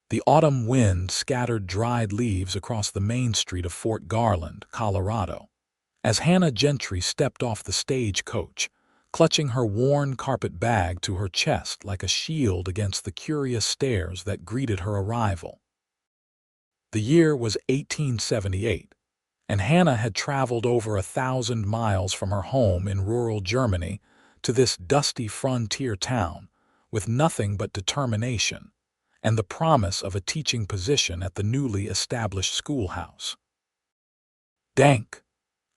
The autumn wind scattered dried leaves across the main street of Fort Garland, Colorado. As Hannah Gentry stepped off the stagecoach, clutching her worn carpet bag to her chest like a shield against the curious stares that greeted her arrival. The year was 1878, and Hannah had traveled over 1,000 miles from her home in rural Germany to this dusty frontier town with nothing but determination and the promise of a teaching position at the newly established schoolhouse. "Dank,"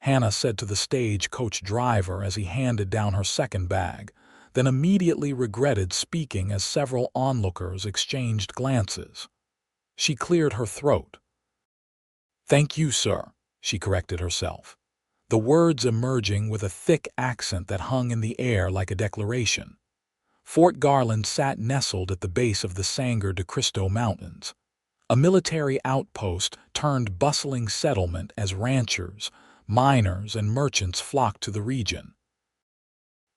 Hannah said to the stagecoach driver as he handed down her second bag, then immediately regretted speaking as several onlookers exchanged glances. She cleared her throat. "Thank you, sir," she corrected herself, the words emerging with a thick accent that hung in the air like a declaration. Fort Garland sat nestled at the base of the Sangre de Cristo Mountains, a military outpost turned bustling settlement as ranchers, miners, and merchants flocked to the region.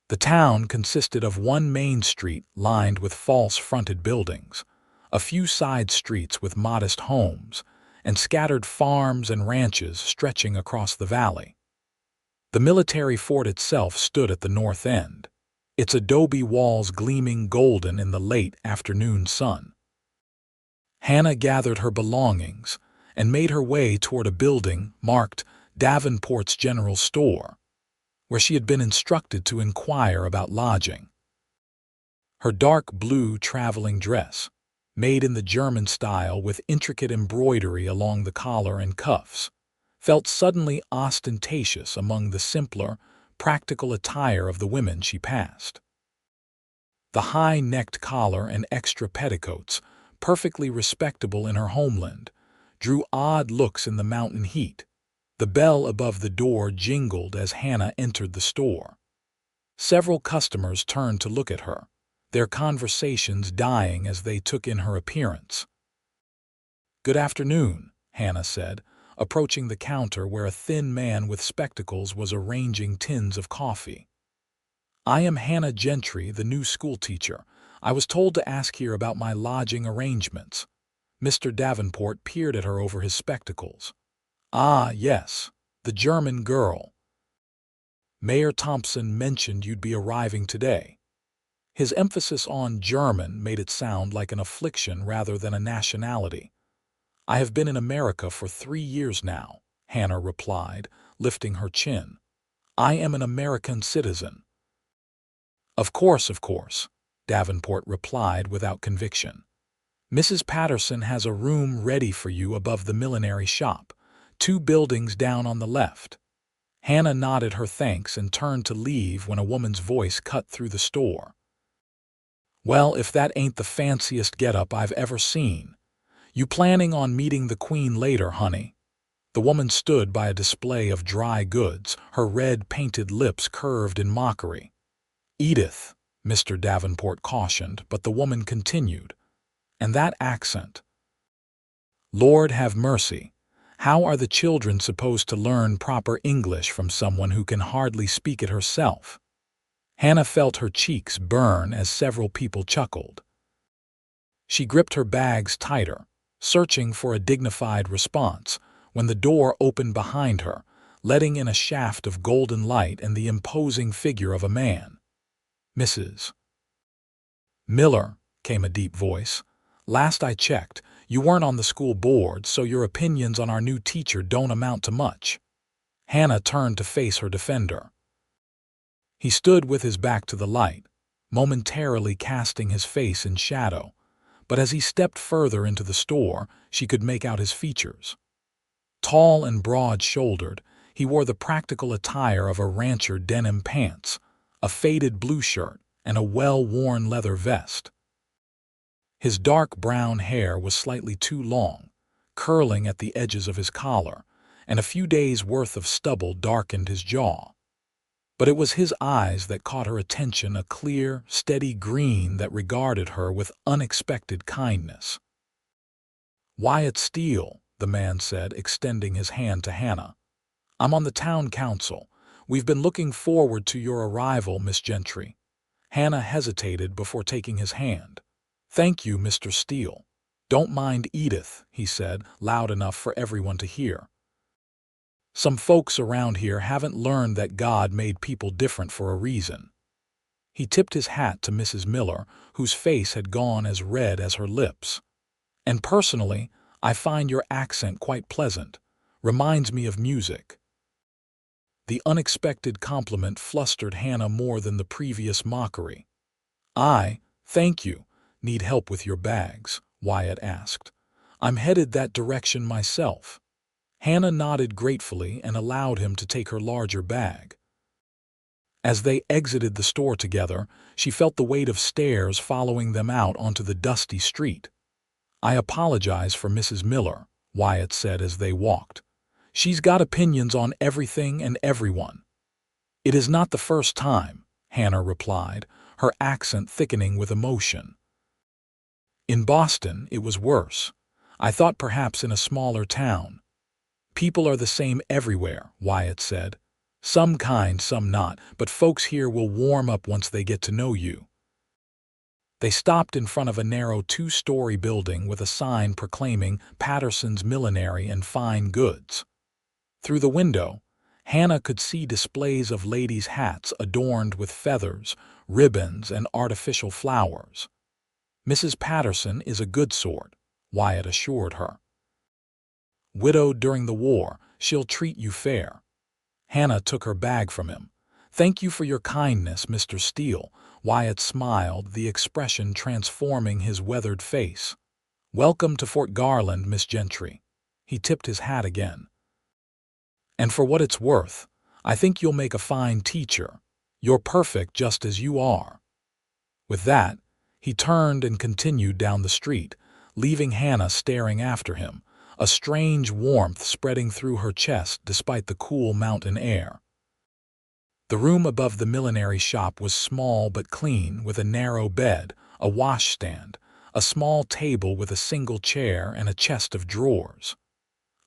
The town consisted of one main street lined with false-fronted buildings, a few side streets with modest homes, and scattered farms and ranches stretching across the valley. The military fort itself stood at the north end, its adobe walls gleaming golden in the late afternoon sun. Hannah gathered her belongings and made her way toward a building marked Davenport's General Store, where she had been instructed to inquire about lodging. Her dark blue traveling dress, made in the German style with intricate embroidery along the collar and cuffs, felt suddenly ostentatious among the simpler, practical attire of the women she passed. The high-necked collar and extra petticoats, perfectly respectable in her homeland, drew odd looks in the mountain heat. The bell above the door jingled as Hannah entered the store. Several customers turned to look at her, their conversations dying as they took in her appearance. "Good afternoon," Hannah said, approaching the counter where a thin man with spectacles was arranging tins of coffee. "I am Hannah Gentry, the new schoolteacher. I was told to ask here about my lodging arrangements." Mr. Davenport peered at her over his spectacles. "Ah, yes, the German girl. Mayor Thompson mentioned you'd be arriving today." His emphasis on German made it sound like an affliction rather than a nationality. "I have been in America for 3 years now," Hannah replied, lifting her chin. "I am an American citizen." Of course," Davenport replied without conviction. "Mrs. Patterson has a room ready for you above the millinery shop, 2 buildings down on the left." Hannah nodded her thanks and turned to leave when a woman's voice cut through the store. "Well, if that ain't the fanciest get-up I've ever seen. You planning on meeting the Queen later, honey?" The woman stood by a display of dry goods, her red painted lips curved in mockery. "Edith," Mr. Davenport cautioned, but the woman continued. "And that accent. Lord have mercy. How are the children supposed to learn proper English from someone who can hardly speak it herself?" Hannah felt her cheeks burn as several people chuckled. She gripped her bags tighter, searching for a dignified response, when the door opened behind her, letting in a shaft of golden light and the imposing figure of a man. "Mrs. Miller," came a deep voice. "Last I checked, you weren't on the school board, so your opinions on our new teacher don't amount to much." Hannah turned to face her defender. He stood with his back to the light, momentarily casting his face in shadow, but as he stepped further into the store, she could make out his features. Tall and broad-shouldered, he wore the practical attire of a rancher: denim pants, a faded blue shirt, and a well-worn leather vest. His dark brown hair was slightly too long, curling at the edges of his collar, and a few days' worth of stubble darkened his jaw. But it was his eyes that caught her attention, a clear, steady green that regarded her with unexpected kindness. "Wyatt Steele," the man said, extending his hand to Hannah. "I'm on the town council. We've been looking forward to your arrival, Miss Gentry." Hannah hesitated before taking his hand. "Thank you, Mr. Steele." "Don't mind Edith," he said, loud enough for everyone to hear. "Some folks around here haven't learned that God made people different for a reason." He tipped his hat to Mrs. Miller, whose face had gone as red as her lips. "And personally, I find your accent quite pleasant. Reminds me of music." The unexpected compliment flustered Hannah more than the previous mockery. "Thank you, need help with your bags?" Wyatt asked. "I'm headed that direction myself." Hannah nodded gratefully and allowed him to take her larger bag. As they exited the store together, she felt the weight of stairs following them out onto the dusty street. "I apologize for Mrs. Miller," Wyatt said as they walked. "She's got opinions on everything and everyone." "It is not the first time," Hannah replied, her accent thickening with emotion. "In Boston, it was worse. I thought perhaps in a smaller town." "People are the same everywhere," Wyatt said. "Some kind, some not, but folks here will warm up once they get to know you." They stopped in front of a narrow two-story building with a sign proclaiming Patterson's Millinery and Fine Goods. Through the window, Hannah could see displays of ladies' hats adorned with feathers, ribbons, and artificial flowers. "Mrs. Patterson is a good sort," Wyatt assured her. "Widowed during the war, she'll treat you fair." Hannah took her bag from him. "Thank you for your kindness, Mr. Steele." Wyatt smiled, the expression transforming his weathered face. "Welcome to Fort Garland, Miss Gentry." He tipped his hat again. "And for what it's worth, I think you'll make a fine teacher. You're perfect just as you are." With that, he turned and continued down the street, leaving Hannah staring after him, a strange warmth spreading through her chest despite the cool mountain air. The room above the millinery shop was small but clean, with a narrow bed, a washstand, a small table with a single chair, and a chest of drawers.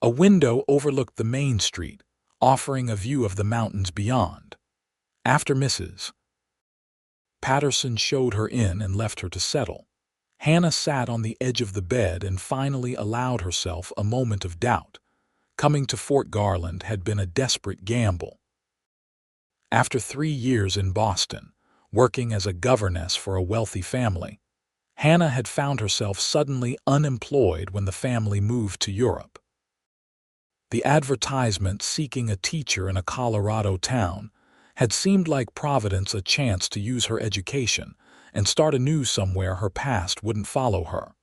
A window overlooked the main street, offering a view of the mountains beyond. After Mrs. Patterson showed her in and left her to settle, Hannah sat on the edge of the bed and finally allowed herself a moment of doubt. Coming to Fort Garland had been a desperate gamble. After 3 years in Boston, working as a governess for a wealthy family, Hannah had found herself suddenly unemployed when the family moved to Europe. The advertisement seeking a teacher in a Colorado town had seemed like Providence, a chance to use her education and start anew somewhere her past wouldn't follow her.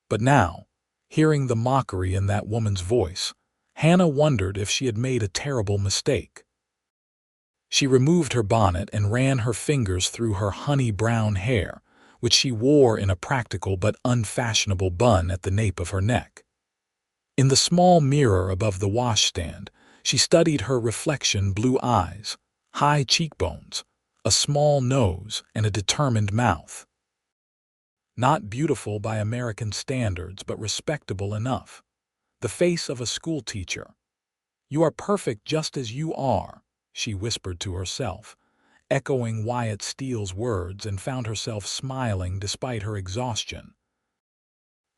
But now, hearing the mockery in that woman's voice, Hannah wondered if she had made a terrible mistake. She removed her bonnet and ran her fingers through her honey-brown hair, which she wore in a practical but unfashionable bun at the nape of her neck. In the small mirror above the washstand, she studied her reflection: blue eyes, high cheekbones, a small nose, and a determined mouth. Not beautiful by American standards, but respectable enough. The face of a schoolteacher. "You are perfect just as you are," she whispered to herself, echoing Wyatt Steele's words, and found herself smiling despite her exhaustion.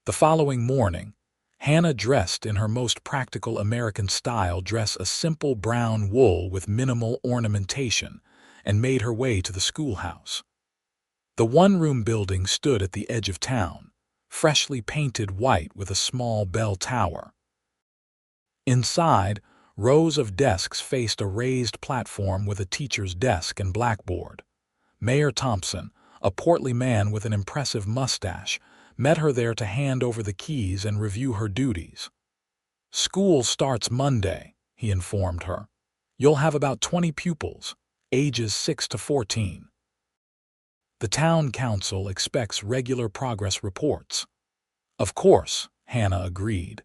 The following morning, Hannah dressed in her most practical American style dress, a simple brown wool with minimal ornamentation, and made her way to the schoolhouse. The one-room building stood at the edge of town, freshly painted white with a small bell tower. Inside, rows of desks faced a raised platform with a teacher's desk and blackboard. Mayor Thompson, a portly man with an impressive mustache, met her there to hand over the keys and review her duties. "School starts Monday," he informed her. "You'll have about 20 pupils, ages 6 to 14. The town council expects regular progress reports." "Of course," Hannah agreed.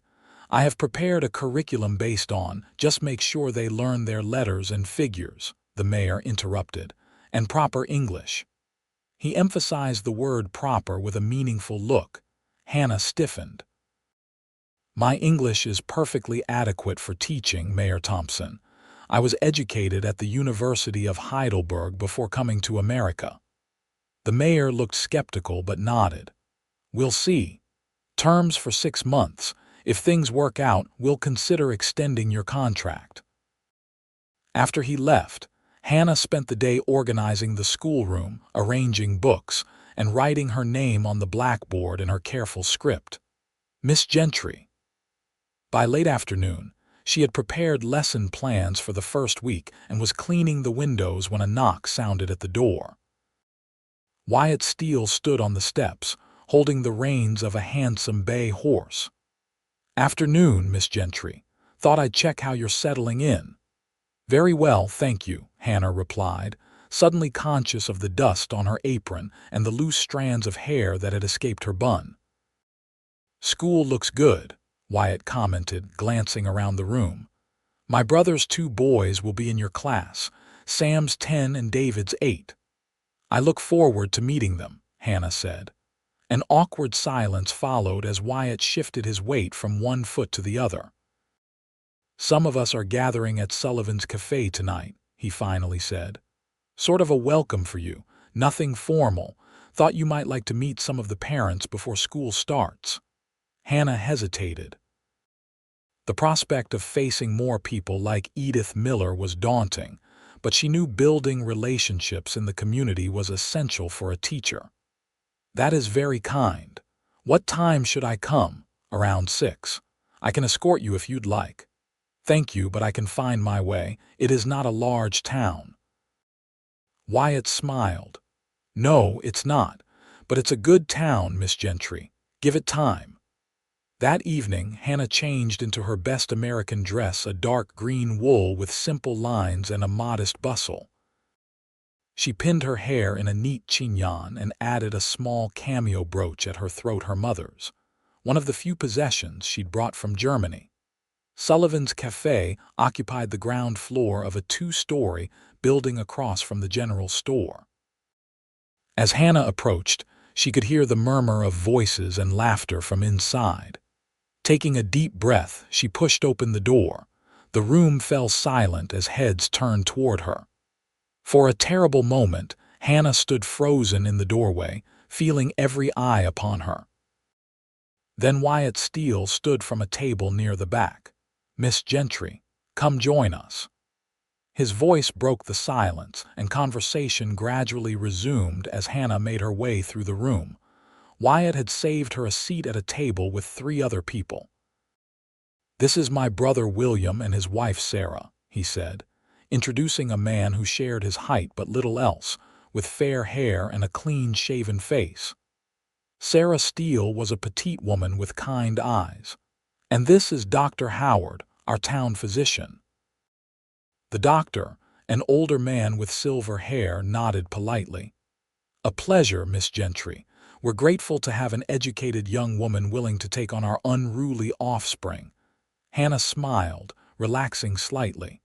"I have prepared a curriculum based on, just make sure they learn their letters and figures," the mayor interrupted, "and proper English." He emphasized the word proper with a meaningful look. Hannah stiffened. "My English is perfectly adequate for teaching, Mayor Thompson. I was educated at the University of Heidelberg before coming to America." The mayor looked skeptical but nodded. "We'll see. Terms for 6 months. If things work out, we'll consider extending your contract." After he left, Hannah spent the day organizing the schoolroom, arranging books, and writing her name on the blackboard in her careful script. Miss Gentry. By late afternoon, she had prepared lesson plans for the first week and was cleaning the windows when a knock sounded at the door. Wyatt Steele stood on the steps, holding the reins of a handsome bay horse. "Afternoon, Miss Gentry. Thought I'd check how you're settling in." "Very well, thank you," Hannah replied, suddenly conscious of the dust on her apron and the loose strands of hair that had escaped her bun. "School looks good," Wyatt commented, glancing around the room. "My brother's 2 boys will be in your class. Sam's 10 and David's 8. "I look forward to meeting them," Hannah said. An awkward silence followed as Wyatt shifted his weight from one foot to the other. "Some of us are gathering at Sullivan's Cafe tonight," he finally said. "Sort of a welcome for you, nothing formal. Thought you might like to meet some of the parents before school starts." Hannah hesitated. The prospect of facing more people like Edith Miller was daunting, but she knew building relationships in the community was essential for a teacher. "That is very kind. What time should I come?" "Around 6. I can escort you if you'd like." "Thank you, but I can find my way. It is not a large town." Wyatt smiled. "No, it's not. But it's a good town, Miss Gentry. Give it time." That evening, Hannah changed into her best American dress, a dark green wool with simple lines and a modest bustle. She pinned her hair in a neat chignon and added a small cameo brooch at her throat, her mother's, one of the few possessions she'd brought from Germany. Sullivan's Cafe occupied the ground floor of a 2-story building across from the general store. As Hannah approached, she could hear the murmur of voices and laughter from inside. Taking a deep breath, she pushed open the door. The room fell silent as heads turned toward her. For a terrible moment, Hannah stood frozen in the doorway, feeling every eye upon her. Then Wyatt Steele stood from a table near the back. "Miss Gentry, come join us." His voice broke the silence, and conversation gradually resumed as Hannah made her way through the room. Wyatt had saved her a seat at a table with 3 other people. "This is my brother William and his wife Sarah," he said, introducing a man who shared his height but little else, with fair hair and a clean-shaven face. Sarah Steele was a petite woman with kind eyes. "And this is Dr. Howard, our town physician." The doctor, an older man with silver hair, nodded politely. "A pleasure, Miss Gentry. We're grateful to have an educated young woman willing to take on our unruly offspring." Hannah smiled, relaxing slightly.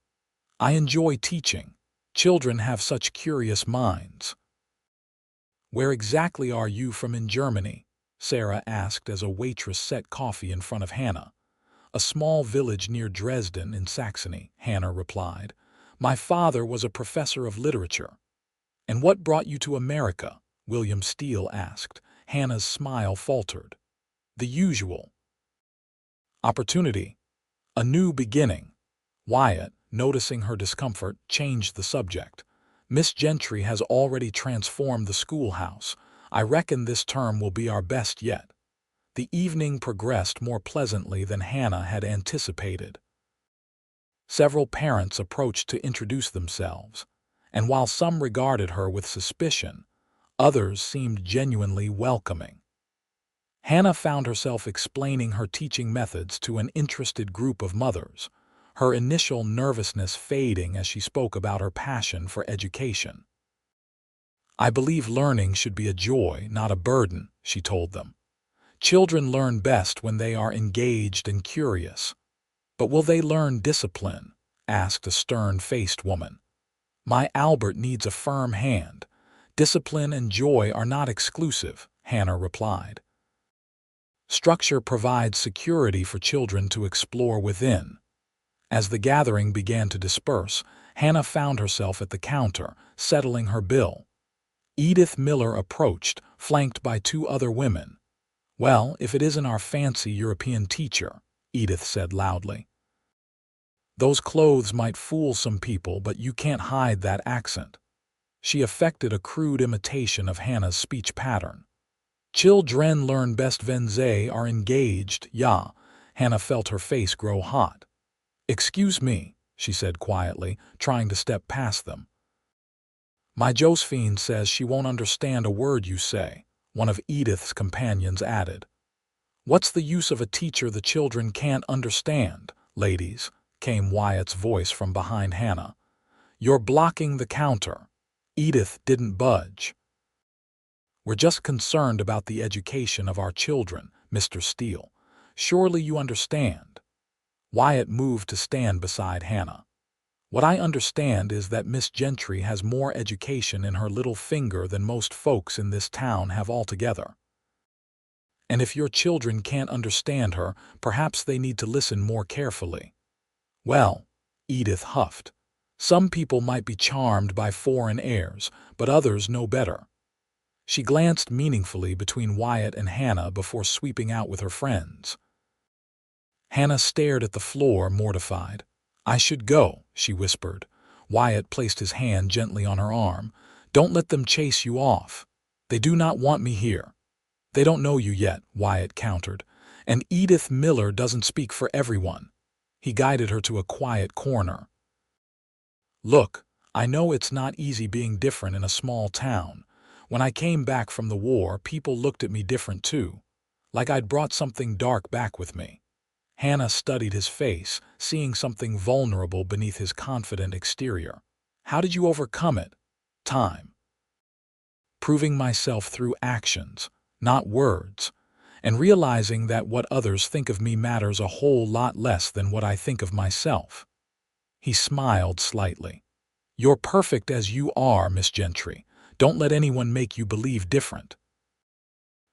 "I enjoy teaching. Children have such curious minds." "Where exactly are you from in Germany?" Sarah asked as a waitress set coffee in front of Hannah. "A small village near Dresden in Saxony," Hannah replied. "My father was a professor of literature." "And what brought you to America?" William Steele asked. Hannah's smile faltered. "The usual. Opportunity. A new beginning." Wyatt, noticing her discomfort, changed the subject. "Miss Gentry has already transformed the schoolhouse. I reckon this term will be our best yet." The evening progressed more pleasantly than Hannah had anticipated. Several parents approached to introduce themselves, and while some regarded her with suspicion, others seemed genuinely welcoming. Hannah found herself explaining her teaching methods to an interested group of mothers, her initial nervousness fading as she spoke about her passion for education. "I believe learning should be a joy, not a burden," she told them. "Children learn best when they are engaged and curious." "But will they learn discipline?" asked a stern-faced woman. "My Albert needs a firm hand. Discipline and joy are not exclusive," Hannah replied. "Structure provides security for children to explore within." As the gathering began to disperse, Hannah found herself at the counter, settling her bill. Edith Miller approached, flanked by 2 other women. Well, if it isn't our fancy European teacher, Edith said loudly. Those clothes might fool some people, but you can't hide that accent. She affected a crude imitation of Hannah's speech pattern. Children learn best when they are engaged, ja. Hannah felt her face grow hot. Excuse me, she said quietly, trying to step past them. My Josephine says she won't understand a word you say, one of Edith's companions added. What's the use of a teacher the children can't understand, ladies? Came Wyatt's voice from behind Hannah. You're blocking the counter. Edith didn't budge. We're just concerned about the education of our children, Mr. Steele. Surely you understand. Wyatt moved to stand beside Hannah. What I understand is that Miss Gentry has more education in her little finger than most folks in this town have altogether. And if your children can't understand her, perhaps they need to listen more carefully. Well, Edith huffed. Some people might be charmed by foreign airs, but others know better. She glanced meaningfully between Wyatt and Hannah before sweeping out with her friends. Hannah stared at the floor, mortified. I should go, she whispered. Wyatt placed his hand gently on her arm. Don't let them chase you off. They do not want me here. They don't know you yet, Wyatt countered. And Edith Miller doesn't speak for everyone. He guided her to a quiet corner. Look, I know it's not easy being different in a small town. When I came back from the war, people looked at me different too, like I'd brought something dark back with me. Hannah studied his face, seeing something vulnerable beneath his confident exterior. How did you overcome it? Time. Proving myself through actions, not words, and realizing that what others think of me matters a whole lot less than what I think of myself. He smiled slightly. You're perfect as you are, Miss Gentry. Don't let anyone make you believe different.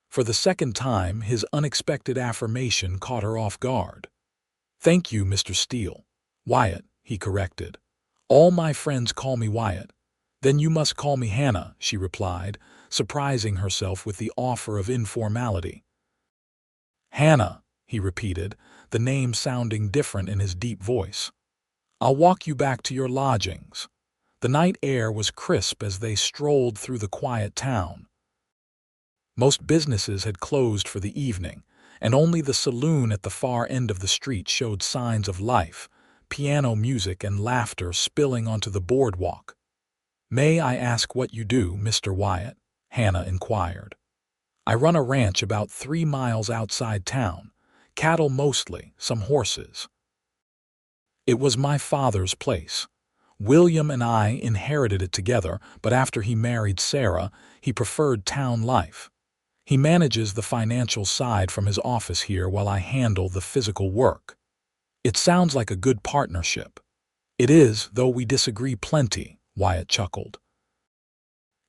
For the second time, his unexpected affirmation caught her off guard. Thank you, Mr. Steele. Wyatt, he corrected. All my friends call me Wyatt. Then you must call me Hannah, she replied, surprising herself with the offer of informality. Hannah, he repeated, the name sounding different in his deep voice. I'll walk you back to your lodgings. The night air was crisp as they strolled through the quiet town. Most businesses had closed for the evening, and only the saloon at the far end of the street showed signs of life, piano music and laughter spilling onto the boardwalk. May I ask what you do, Mr. Wyatt? Hannah inquired. I run a ranch about 3 miles outside town, cattle mostly, some horses. It was my father's place. William and I inherited it together, but after he married Sarah, he preferred town life. He manages the financial side from his office here while I handle the physical work. It sounds like a good partnership. It is, though we disagree plenty, Wyatt chuckled.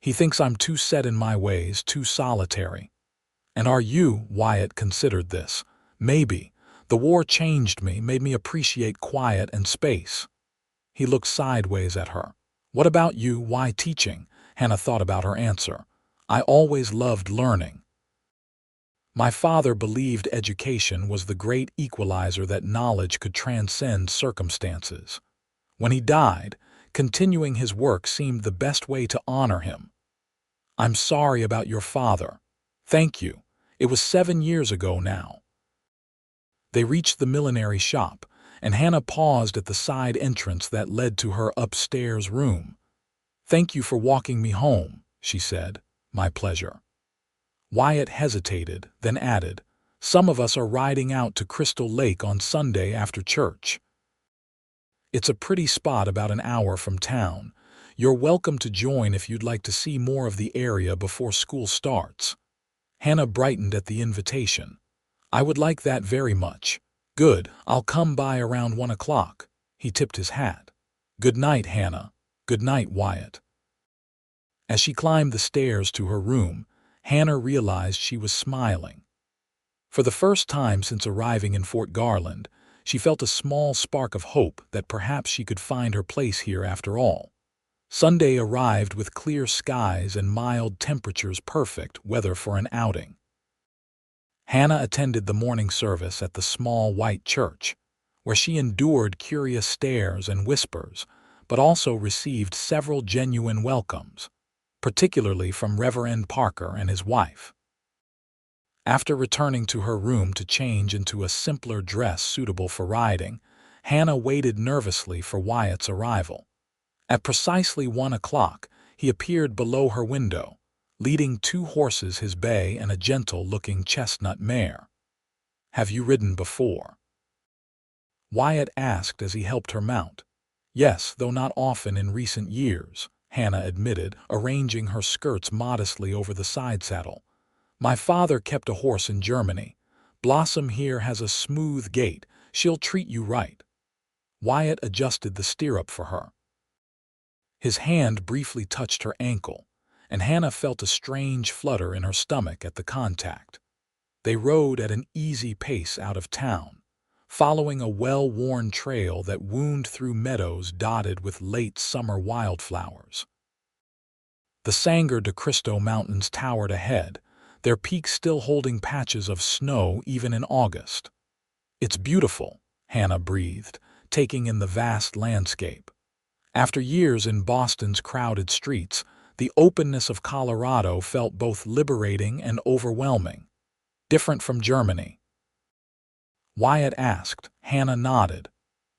He thinks I'm too set in my ways, too solitary. And are you? Wyatt considered this. Maybe. The war changed me, made me appreciate quiet and space. He looked sideways at her. What about you? Why teaching? Hannah thought about her answer. I always loved learning. My father believed education was the great equalizer, that knowledge could transcend circumstances. When he died, continuing his work seemed the best way to honor him. I'm sorry about your father. Thank you. It was 7 years ago now. They reached the millinery shop, and Hannah paused at the side entrance that led to her upstairs room. Thank you for walking me home, she said. My pleasure. Wyatt hesitated, then added, some of us are riding out to Crystal Lake on Sunday after church. It's a pretty spot about an hour from town. You're welcome to join if you'd like to see more of the area before school starts. Hannah brightened at the invitation. I would like that very much. Good, I'll come by around 1 o'clock. He tipped his hat. Good night, Hannah. Good night, Wyatt. As she climbed the stairs to her room, Hannah realized she was smiling. For the first time since arriving in Fort Garland, she felt a small spark of hope that perhaps she could find her place here after all. Sunday arrived with clear skies and mild temperatures, perfect weather for an outing. Hannah attended the morning service at the small white church, where she endured curious stares and whispers, but also received several genuine welcomes, particularly from Reverend Parker and his wife. After returning to her room to change into a simpler dress suitable for riding, Hannah waited nervously for Wyatt's arrival. At precisely 1 o'clock, he appeared below her window, leading 2 horses, his bay and a gentle-looking chestnut mare. "Have you ridden before?" Wyatt asked as he helped her mount. "Yes, though not often in recent years," Hannah admitted, arranging her skirts modestly over the side saddle. "My father kept a horse in Germany. Blossom here has a smooth gait. She'll treat you right." Wyatt adjusted the stirrup for her. His hand briefly touched her ankle, and Hannah felt a strange flutter in her stomach at the contact. They rode at an easy pace out of town, following a well-worn trail that wound through meadows dotted with late summer wildflowers. The Sangre de Cristo Mountains towered ahead, their peaks still holding patches of snow even in August. "It's beautiful," Hannah breathed, taking in the vast landscape. After years in Boston's crowded streets, the openness of Colorado felt both liberating and overwhelming. "Different from Germany?" Wyatt asked. Hannah nodded.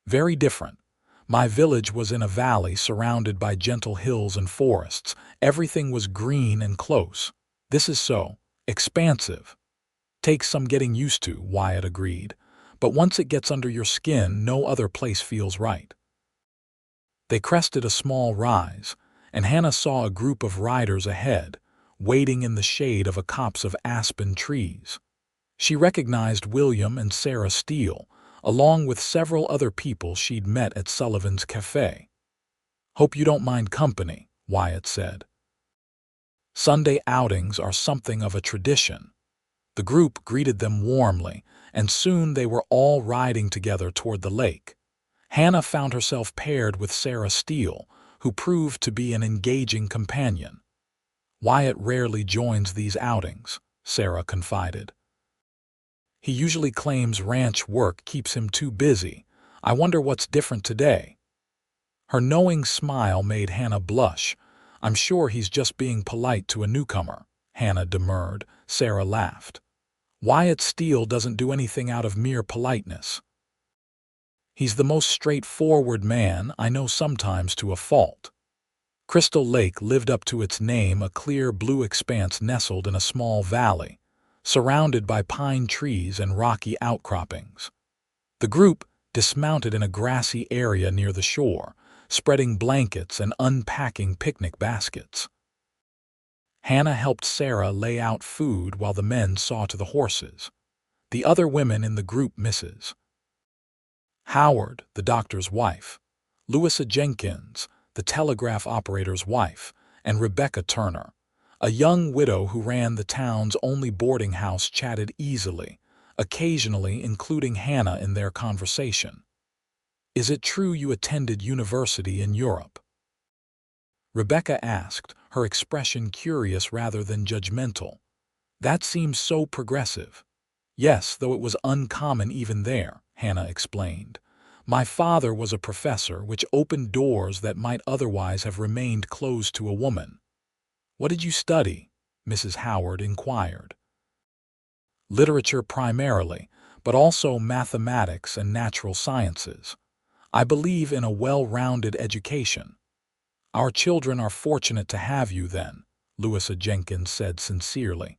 "Very different. My village was in a valley surrounded by gentle hills and forests. Everything was green and close. This is so expansive." "Takes some getting used to," Wyatt agreed. "But once it gets under your skin, no other place feels right." They crested a small rise, and Hannah saw a group of riders ahead, waiting in the shade of a copse of aspen trees. She recognized William and Sarah Steele, along with several other people she'd met at Sullivan's Cafe. "Hope you don't mind company," Wyatt said. Sunday outings are something of a tradition. The group greeted them warmly, and soon they were all riding together toward the lake. Hannah found herself paired with Sarah Steele, who proved to be an engaging companion. "Wyatt rarely joins these outings," Sarah confided. "He usually claims ranch work keeps him too busy. I wonder what's different today." Her knowing smile made Hannah blush. "I'm sure he's just being polite to a newcomer," Hannah demurred. Sarah laughed. "Wyatt Steele doesn't do anything out of mere politeness. He's the most straightforward man I know, sometimes to a fault." Crystal Lake lived up to its name, a clear blue expanse nestled in a small valley, surrounded by pine trees and rocky outcroppings. The group dismounted in a grassy area near the shore, spreading blankets and unpacking picnic baskets. Hannah helped Sarah lay out food while the men saw to the horses. The other women in the group, Mrs. Howard, the doctor's wife, Louisa Jenkins, the telegraph operator's wife, and Rebecca Turner, a young widow who ran the town's only boarding house, chatted easily, occasionally including Hannah in their conversation. "Is it true you attended university in Europe?" Rebecca asked, her expression curious rather than judgmental. "That seems so progressive." "Yes, though it was uncommon even there," Hannah explained. "My father was a professor, which opened doors that might otherwise have remained closed to a woman." "What did you study?" Mrs. Howard inquired. "Literature primarily, but also mathematics and natural sciences. I believe in a well-rounded education." "Our children are fortunate to have you then," Louisa Jenkins said sincerely.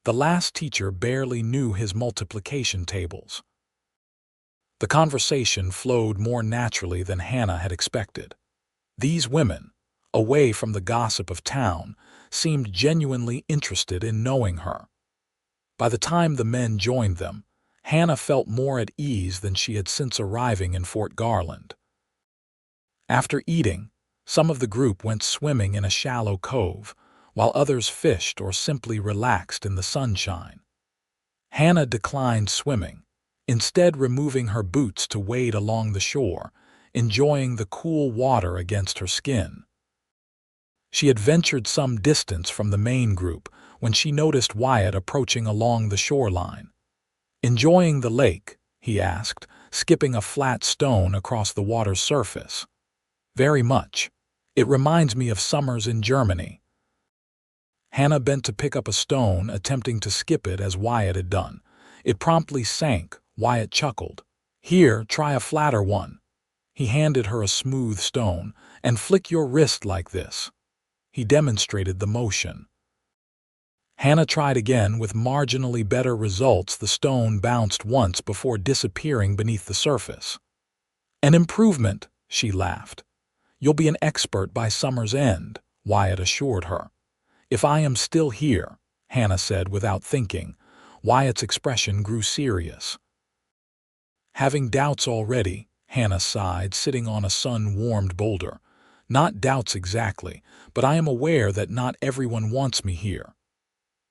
"The last teacher barely knew his multiplication tables." The conversation flowed more naturally than Hannah had expected. These women, away from the gossip of town, seemed genuinely interested in knowing her. By the time the men joined them, Hannah felt more at ease than she had since arriving in Fort Garland. After eating, some of the group went swimming in a shallow cove, while others fished or simply relaxed in the sunshine. Hannah declined swimming, instead removing her boots to wade along the shore, enjoying the cool water against her skin. She had ventured some distance from the main group, when she noticed Wyatt approaching along the shoreline. "Enjoying the lake?" he asked, skipping a flat stone across the water's surface. "Very much. It reminds me of summers in Germany." Hannah bent to pick up a stone, attempting to skip it as Wyatt had done. It promptly sank. Wyatt chuckled. "Here, try a flatter one." He handed her a smooth stone. "And flick your wrist like this." He demonstrated the motion. Hannah tried again with marginally better results. The stone bounced once before disappearing beneath the surface. "An improvement," she laughed. "You'll be an expert by summer's end," Wyatt assured her. "If I am still here," Hannah said without thinking. Wyatt's expression grew serious. "Having doubts already," Hannah sighed, sitting on a sun-warmed boulder. "Not doubts exactly, but I am aware that not everyone wants me here."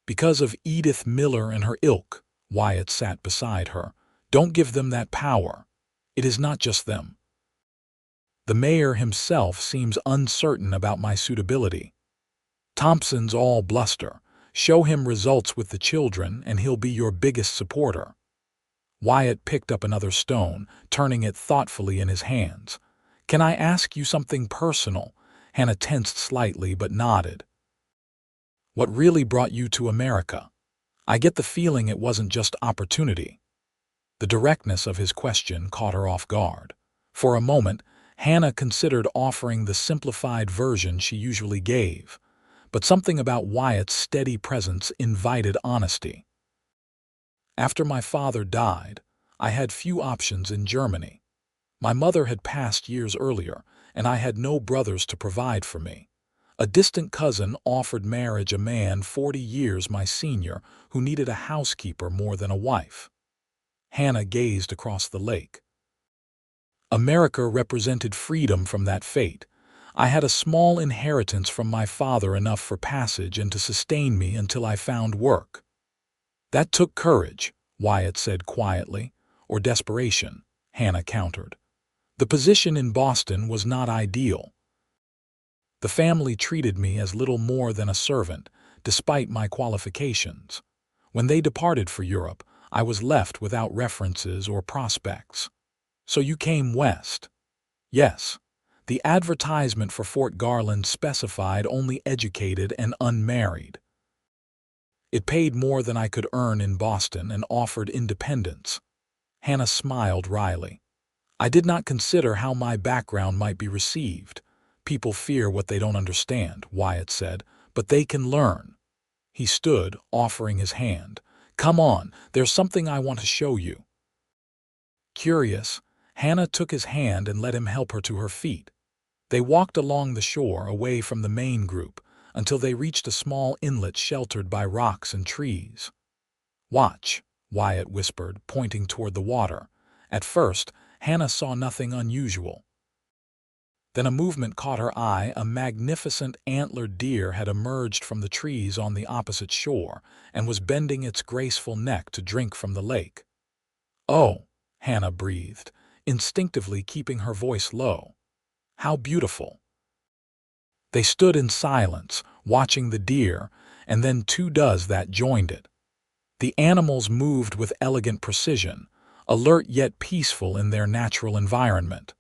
"Because of Edith Miller and her ilk," Wyatt sat beside her. "Don't give them that power. It is not just them. The mayor himself seems uncertain about my suitability. Thompson's all bluster. Show him results with the children and he'll be your biggest supporter." Wyatt picked up another stone, turning it thoughtfully in his hands. "Can I ask you something personal?" Hannah tensed slightly but nodded. "What really brought you to America? I get the feeling it wasn't just opportunity." The directness of his question caught her off guard. For a moment, Hannah considered offering the simplified version she usually gave, but something about Wyatt's steady presence invited honesty. "After my father died, I had few options in Germany. My mother had passed years earlier, and I had no brothers to provide for me. A distant cousin offered marriage a man 40 years my senior who needed a housekeeper more than a wife." Hannah gazed across the lake. "America represented freedom from that fate. I had a small inheritance from my father, enough for passage and to sustain me until I found work." "That took courage," Wyatt said quietly. "Or desperation," Hannah countered. "The position in Boston was not ideal. The family treated me as little more than a servant, despite my qualifications. When they departed for Europe, I was left without references or prospects." "So you came west?" "Yes. The advertisement for Fort Garland specified only educated and unmarried. It paid more than I could earn in Boston and offered independence." Hannah smiled wryly. "I did not consider how my background might be received. People fear what they don't understand," Wyatt said, "but they can learn." He stood, offering his hand. "Come on, there's something I want to show you." Curious, Hannah took his hand and let him help her to her feet. They walked along the shore, away from the main group, until they reached a small inlet sheltered by rocks and trees. "Watch," Wyatt whispered, pointing toward the water. At first, Hannah saw nothing unusual. Then a movement caught her eye. A magnificent antlered deer had emerged from the trees on the opposite shore and was bending its graceful neck to drink from the lake. "Oh," Hannah breathed, instinctively keeping her voice low. "How beautiful." They stood in silence, watching the deer, and then two does that joined it. The animals moved with elegant precision, alert yet peaceful in their natural environment.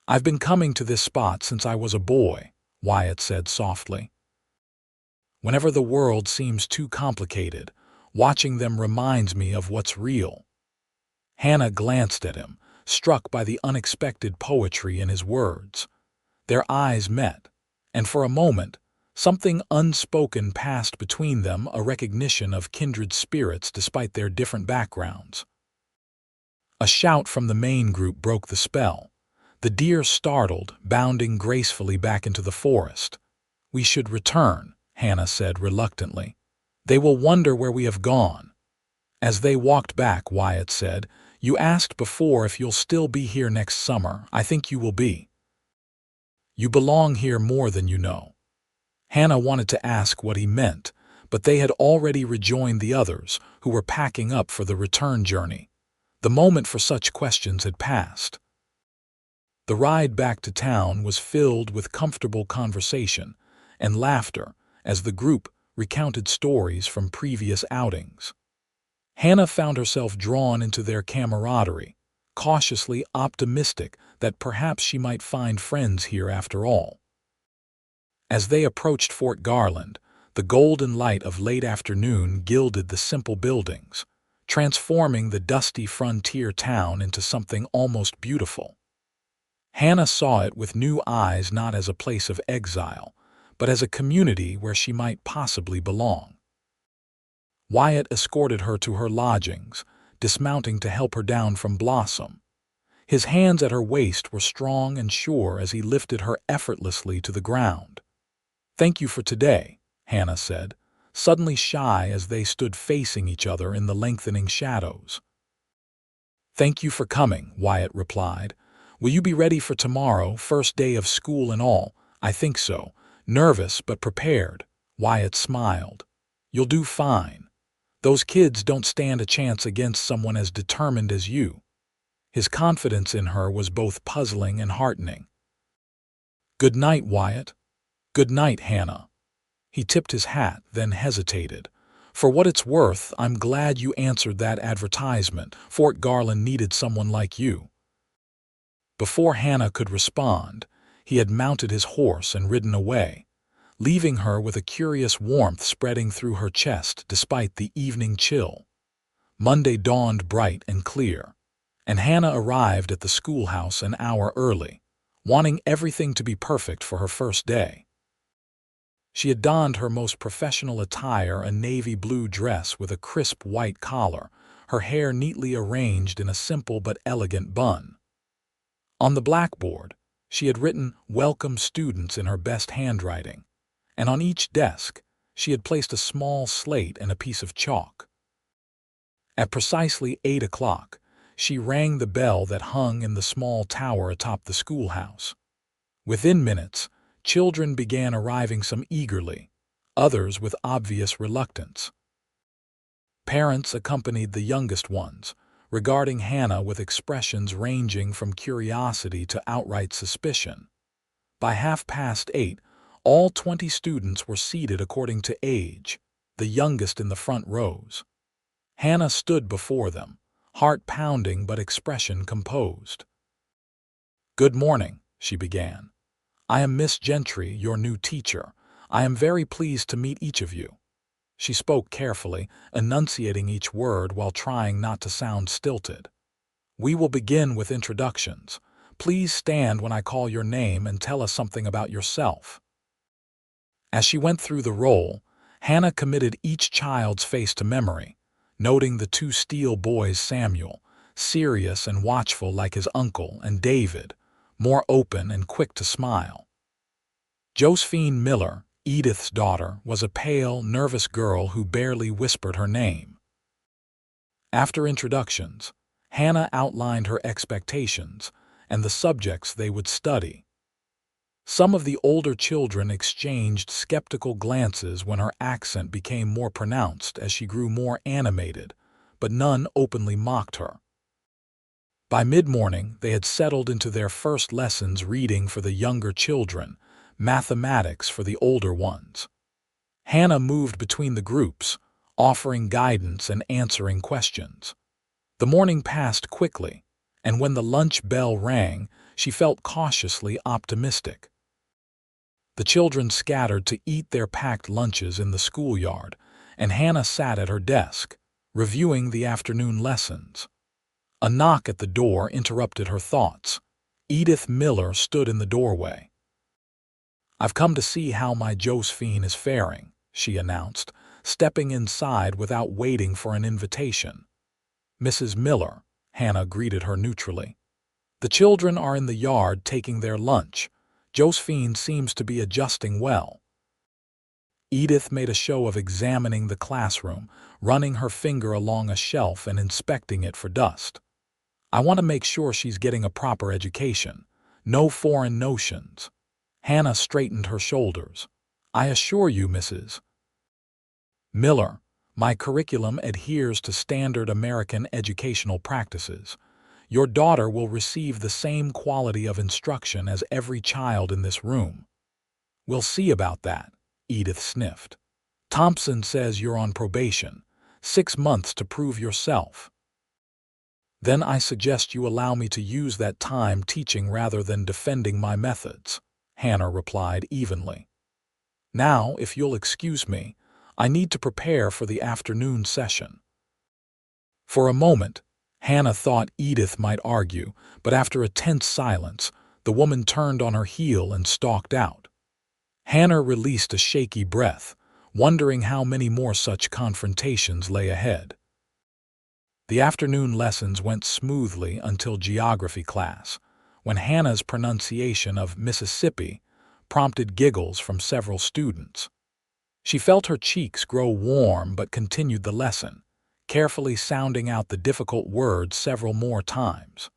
"I've been coming to this spot since I was a boy," Wyatt said softly. "Whenever the world seems too complicated, watching them reminds me of what's real." Hannah glanced at him, struck by the unexpected poetry in his words. Their eyes met, and for a moment, something unspoken passed between them, a recognition of kindred spirits despite their different backgrounds. A shout from the main group broke the spell. The deer startled, bounding gracefully back into the forest. "We should return," Hannah said reluctantly. "They will wonder where we have gone." As they walked back, Wyatt said, "You asked before if you'll still be here next summer. I think you will be. You belong here more than you know." Hannah wanted to ask what he meant, but they had already rejoined the others, who were packing up for the return journey. The moment for such questions had passed. The ride back to town was filled with comfortable conversation and laughter as the group, recounted stories from previous outings. Hannah found herself drawn into their camaraderie, cautiously optimistic that perhaps she might find friends here after all. As they approached Fort Garland, the golden light of late afternoon gilded the simple buildings, transforming the dusty frontier town into something almost beautiful. Hannah saw it with new eyes, not as a place of exile, but as a community where she might possibly belong. Wyatt escorted her to her lodgings, dismounting to help her down from Blossom. His hands at her waist were strong and sure as he lifted her effortlessly to the ground. "Thank you for today," Hannah said, suddenly shy as they stood facing each other in the lengthening shadows. "Thank you for coming," Wyatt replied. "Will you be ready for tomorrow, first day of school and all?" "I think so. Nervous but prepared," Wyatt smiled. "You'll do fine. Those kids don't stand a chance against someone as determined as you." His confidence in her was both puzzling and heartening. "Good night, Wyatt." "Good night, Hannah." He tipped his hat, then hesitated. "For what it's worth, I'm glad you answered that advertisement. Fort Garland needed someone like you." Before Hannah could respond, he had mounted his horse and ridden away, leaving her with a curious warmth spreading through her chest despite the evening chill. Monday dawned bright and clear, and Hannah arrived at the schoolhouse an hour early, wanting everything to be perfect for her first day. She had donned her most professional attire, a navy blue dress with a crisp white collar, her hair neatly arranged in a simple but elegant bun. On the blackboard, she had written "Welcome Students" in her best handwriting, and on each desk she had placed a small slate and a piece of chalk. At precisely 8 o'clock, she rang the bell that hung in the small tower atop the schoolhouse. Within minutes, children began arriving, some eagerly, others with obvious reluctance. Parents accompanied the youngest ones, regarding Hannah with expressions ranging from curiosity to outright suspicion. By 8:30, all 20 students were seated according to age, the youngest in the front rows. Hannah stood before them, heart pounding but expression composed. "Good morning," she began. "I am Miss Gentry, your new teacher. I am very pleased to meet each of you." She spoke carefully, enunciating each word while trying not to sound stilted. "We will begin with introductions. Please stand when I call your name and tell us something about yourself." As she went through the roll, Hannah committed each child's face to memory, noting the 2 Steele boys, Samuel, serious and watchful like his uncle, and David, more open and quick to smile. Josephine Miller, Edith's daughter, was a pale, nervous girl who barely whispered her name. After introductions, Hannah outlined her expectations and the subjects they would study. Some of the older children exchanged skeptical glances when her accent became more pronounced as she grew more animated, but none openly mocked her. By mid-morning, they had settled into their first lessons, reading for the younger children, mathematics for the older ones. Hannah moved between the groups, offering guidance and answering questions. The morning passed quickly, and when the lunch bell rang, she felt cautiously optimistic. The children scattered to eat their packed lunches in the schoolyard, and Hannah sat at her desk, reviewing the afternoon lessons. A knock at the door interrupted her thoughts. Edith Miller stood in the doorway. "I've come to see how my Josephine is faring," she announced, stepping inside without waiting for an invitation. "Mrs. Miller," Hannah greeted her neutrally. "The children are in the yard taking their lunch. Josephine seems to be adjusting well." Edith made a show of examining the classroom, running her finger along a shelf and inspecting it for dust. "I want to make sure she's getting a proper education. No foreign notions." Hannah straightened her shoulders. "I assure you, Mrs. Miller, my curriculum adheres to standard American educational practices. Your daughter will receive the same quality of instruction as every child in this room." "We'll see about that," Edith sniffed. Thompson says you're on probation, 6 months to prove yourself. Then I suggest you allow me to use that time teaching rather than defending my methods, Hannah replied evenly. Now, if you'll excuse me, I need to prepare for the afternoon session. For a moment, Hannah thought Edith might argue, but after a tense silence, the woman turned on her heel and stalked out. Hannah released a shaky breath, wondering how many more such confrontations lay ahead. The afternoon lessons went smoothly until geography class, when Hannah's pronunciation of Mississippi prompted giggles from several students. She felt her cheeks grow warm but continued the lesson, carefully sounding out the difficult words several more times.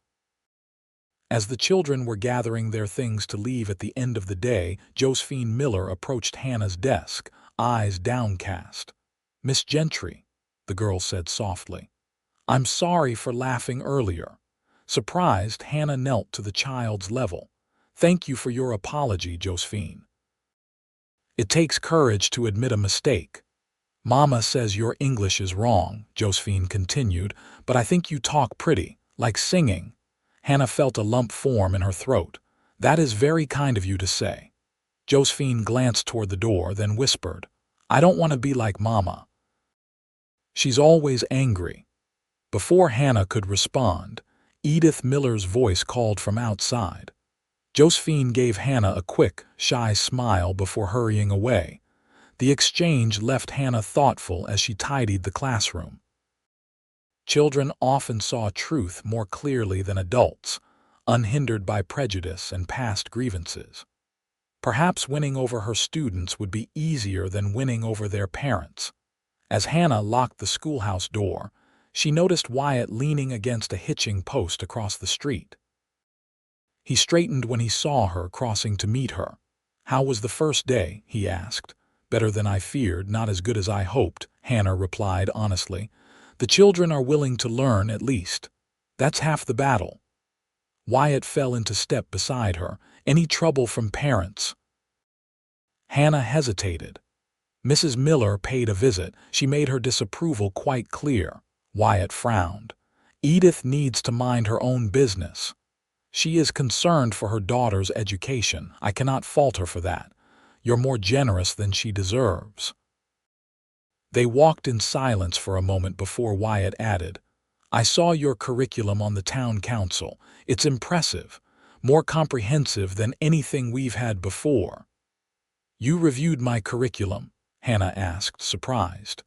As the children were gathering their things to leave at the end of the day, Josephine Miller approached Hannah's desk, eyes downcast. "Miss Gentry," the girl said softly, "I'm sorry for laughing earlier." Surprised, Hannah knelt to the child's level. "Thank you for your apology, Josephine. It takes courage to admit a mistake. Mama says your English is wrong," Josephine continued, "but I think you talk pretty, like singing." Hannah felt a lump form in her throat. "That is very kind of you to say." Josephine glanced toward the door, then whispered, "I don't want to be like Mama. She's always angry." Before Hannah could respond, Edith Miller's voice called from outside. Josephine gave Hannah a quick, shy smile before hurrying away. The exchange left Hannah thoughtful as she tidied the classroom. Children often saw truth more clearly than adults, unhindered by prejudice and past grievances. Perhaps winning over her students would be easier than winning over their parents. As Hannah locked the schoolhouse door, she noticed Wyatt leaning against a hitching post across the street. He straightened when he saw her crossing to meet her. "How was the first day?" he asked. "Better than I feared, not as good as I hoped," Hannah replied honestly. "The children are willing to learn at least. That's half the battle." Wyatt fell into step beside her. "Any trouble from parents?" Hannah hesitated. Mrs. Miller paid a visit. She made her disapproval quite clear. Wyatt frowned. "Edith needs to mind her own business. She is concerned for her daughter's education. I cannot fault her for that. You're more generous than she deserves." They walked in silence for a moment before Wyatt added, "I saw your curriculum on the town council. It's impressive, more comprehensive than anything we've had before." "You reviewed my curriculum?" Hannah asked, surprised.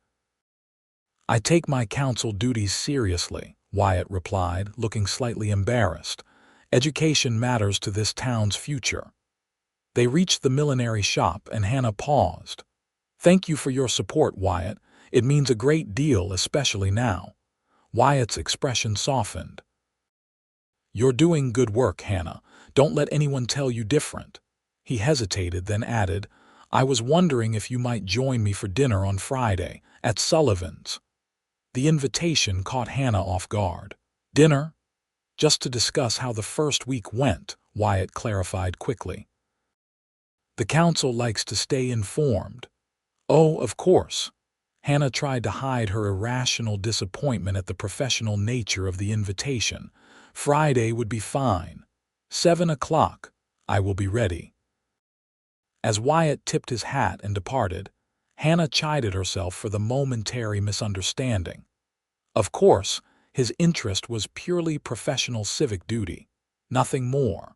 "I take my council duties seriously," Wyatt replied, looking slightly embarrassed. "Education matters to this town's future." They reached the millinery shop and Hannah paused. "Thank you for your support, Wyatt. It means a great deal, especially now." Wyatt's expression softened. "You're doing good work, Hannah. Don't let anyone tell you different." He hesitated, then added, "I was wondering if you might join me for dinner on Friday, at Sullivan's." The invitation caught Hannah off guard. "Dinner?" "Just to discuss how the first week went," Wyatt clarified quickly. "The council likes to stay informed." "Oh, of course." Hannah tried to hide her irrational disappointment at the professional nature of the invitation. "Friday would be fine. 7 o'clock. I will be ready." As Wyatt tipped his hat and departed, Hannah chided herself for the momentary misunderstanding. Of course, his interest was purely professional civic duty, nothing more.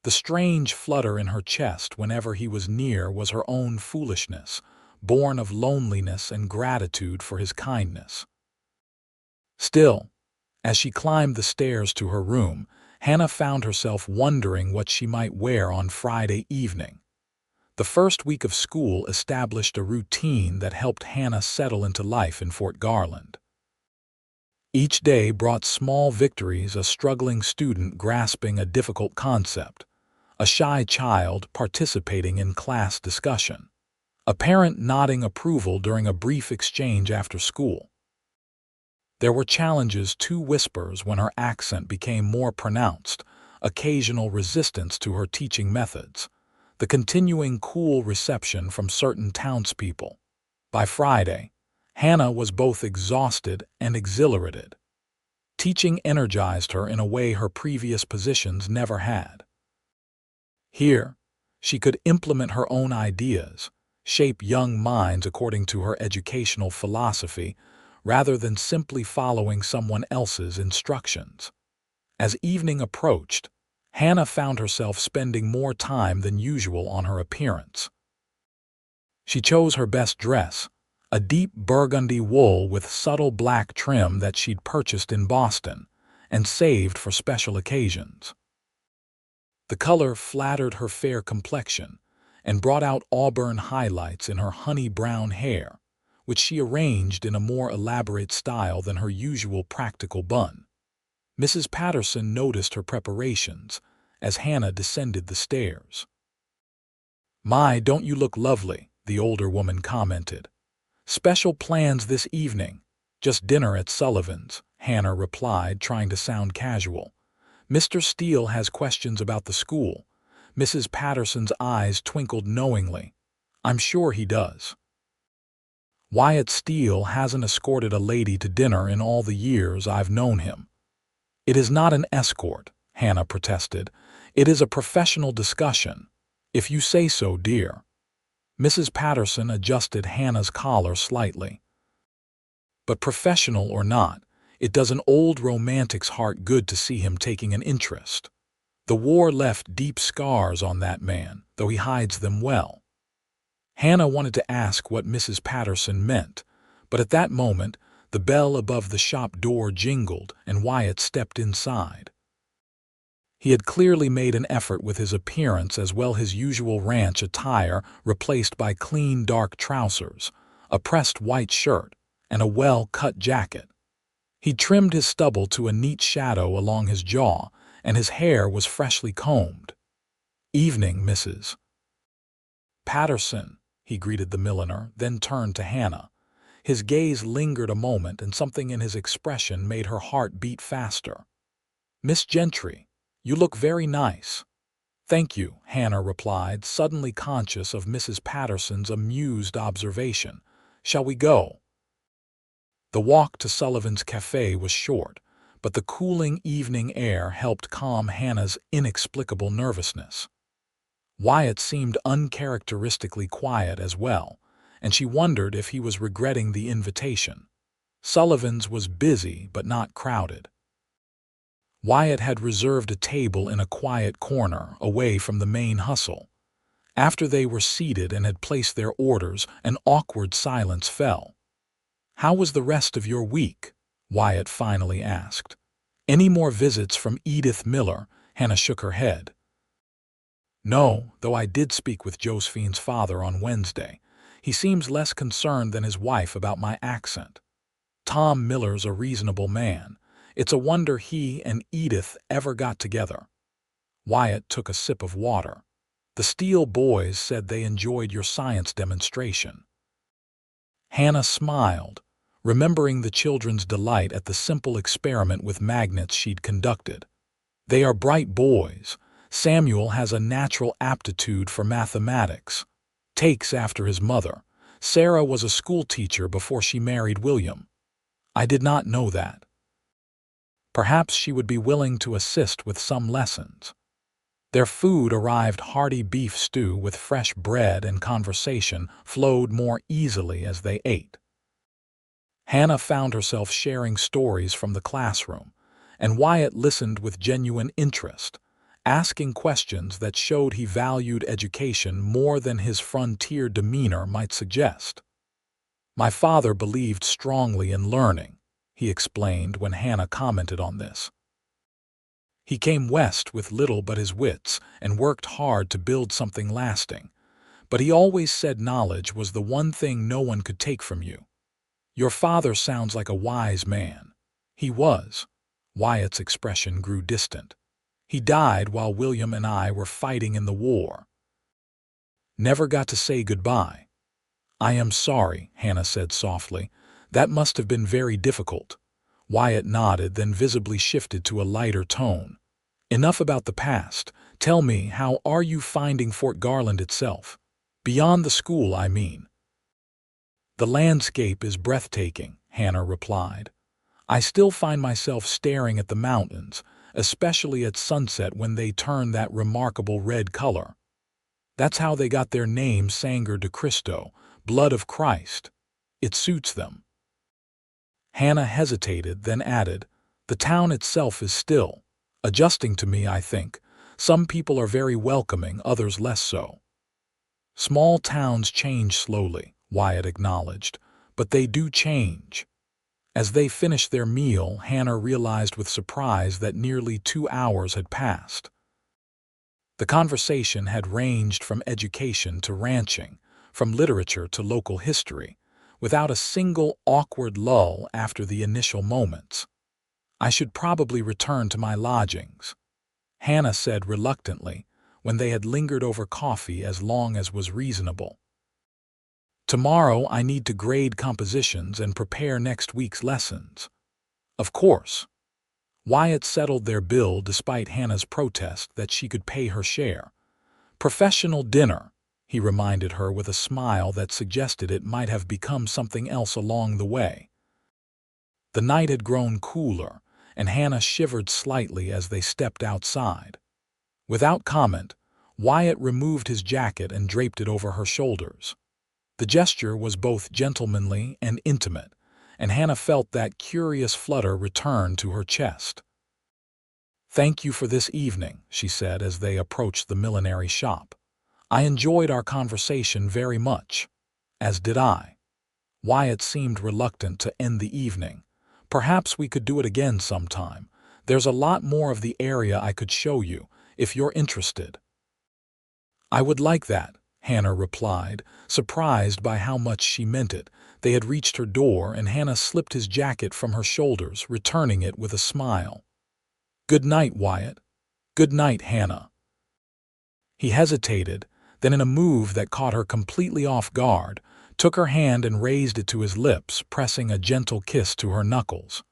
The strange flutter in her chest whenever he was near was her own foolishness, born of loneliness and gratitude for his kindness. Still, as she climbed the stairs to her room, Hannah found herself wondering what she might wear on Friday evening. The first week of school established a routine that helped Hannah settle into life in Fort Garland. Each day brought small victories: a struggling student grasping a difficult concept, a shy child participating in class discussion, a parent nodding approval during a brief exchange after school. There were challenges too: whispers when her accent became more pronounced, occasional resistance to her teaching methods, the continuing cool reception from certain townspeople. By Friday, Hannah was both exhausted and exhilarated. Teaching energized her in a way her previous positions never had. Here, she could implement her own ideas, shape young minds according to her educational philosophy, rather than simply following someone else's instructions. As evening approached, Hannah found herself spending more time than usual on her appearance. She chose her best dress, a deep burgundy wool with subtle black trim that she'd purchased in Boston and saved for special occasions. The color flattered her fair complexion and brought out auburn highlights in her honey-brown hair, which she arranged in a more elaborate style than her usual practical bun. Mrs. Patterson noticed her preparations as Hannah descended the stairs. "My, don't you look lovely," the older woman commented. "Special plans this evening?" "Just dinner at Sullivan's," Hannah replied, trying to sound casual. "Mr. Steele has questions about the school." Mrs. Patterson's eyes twinkled knowingly. "I'm sure he does. Wyatt Steele hasn't escorted a lady to dinner in all the years I've known him." "It is not an escort," Hannah protested. "It is a professional discussion. If you say so, dear." Mrs. Patterson adjusted Hannah's collar slightly. "But professional or not, it does an old romantic's heart good to see him taking an interest. The war left deep scars on that man, though he hides them well." Hannah wanted to ask what Mrs. Patterson meant, but at that moment, the bell above the shop door jingled and Wyatt stepped inside. He had clearly made an effort with his appearance, as well his usual ranch attire replaced by clean dark trousers, a pressed white shirt, and a well-cut jacket. He trimmed his stubble to a neat shadow along his jaw, and his hair was freshly combed. "Evening, Mrs. Patterson," he greeted the milliner, then turned to Hannah. His gaze lingered a moment, and something in his expression made her heart beat faster. "Miss Gentry, you look very nice." "Thank you," Hannah replied, suddenly conscious of Mrs. Patterson's amused observation. "Shall we go?" The walk to Sullivan's Cafe was short, but the cooling evening air helped calm Hannah's inexplicable nervousness. Wyatt seemed uncharacteristically quiet as well, and she wondered if he was regretting the invitation. Sullivan's was busy but not crowded. Wyatt had reserved a table in a quiet corner, away from the main hustle. After they were seated and had placed their orders, an awkward silence fell. "How was the rest of your week?" Wyatt finally asked. "Any more visits from Edith Miller?" Hannah shook her head. "No, though I did speak with Josephine's father on Wednesday. He seems less concerned than his wife about my accent. Tom Miller's a reasonable man. It's a wonder he and Edith ever got together." Wyatt took a sip of water. "The Steele boys said they enjoyed your science demonstration." Hannah smiled, remembering the children's delight at the simple experiment with magnets she'd conducted. "They are bright boys. Samuel has a natural aptitude for mathematics. Takes after his mother. Sarah was a schoolteacher before she married William." "I did not know that." "Perhaps she would be willing to assist with some lessons." Their food arrived, hearty beef stew with fresh bread, and conversation flowed more easily as they ate. Hannah found herself sharing stories from the classroom, and Wyatt listened with genuine interest, asking questions that showed he valued education more than his frontier demeanor might suggest. "My father believed strongly in learning," he explained when Hannah commented on this. "He came west with little but his wits and worked hard to build something lasting. But he always said knowledge was the one thing no one could take from you. Your father sounds like a wise man." "He was." Wyatt's expression grew distant. "He died while William and I were fighting in the war. Never got to say goodbye." "I am sorry," Hannah said softly. "That must have been very difficult." Wyatt nodded, then visibly shifted to a lighter tone. "Enough about the past. Tell me, how are you finding Fort Garland itself? Beyond the school, I mean." The landscape is breathtaking, Hannah replied. I still find myself staring at the mountains, especially at sunset when they turn that remarkable red color. That's how they got their name Sangre de Cristo, blood of Christ. It suits them. Hannah hesitated, then added, The town itself is still adjusting to me, I think. Some people are very welcoming, others less so. Small towns change slowly, Wyatt acknowledged, but they do change. As they finished their meal, Hannah realized with surprise that nearly 2 hours had passed. The conversation had ranged from education to ranching, from literature to local history, without a single awkward lull after the initial moments. I should probably return to my lodgings, Hannah said reluctantly, when they had lingered over coffee as long as was reasonable. Tomorrow I need to grade compositions and prepare next week's lessons. Of course. Wyatt settled their bill despite Hannah's protest that she could pay her share. Professional dinner, he reminded her with a smile that suggested it might have become something else along the way. The night had grown cooler, and Hannah shivered slightly as they stepped outside. Without comment, Wyatt removed his jacket and draped it over her shoulders. The gesture was both gentlemanly and intimate, and Hannah felt that curious flutter return to her chest. Thank you for this evening, she said as they approached the millinery shop. I enjoyed our conversation very much. As did I. Wyatt seemed reluctant to end the evening. Perhaps we could do it again sometime. There's a lot more of the area I could show you, if you're interested. I would like that, Hannah replied, surprised by how much she meant it. They had reached her door, and Hannah slipped his jacket from her shoulders, returning it with a smile. Good night, Wyatt. Good night, Hannah. He hesitated, then in a move that caught her completely off guard, took her hand and raised it to his lips, pressing a gentle kiss to her knuckles.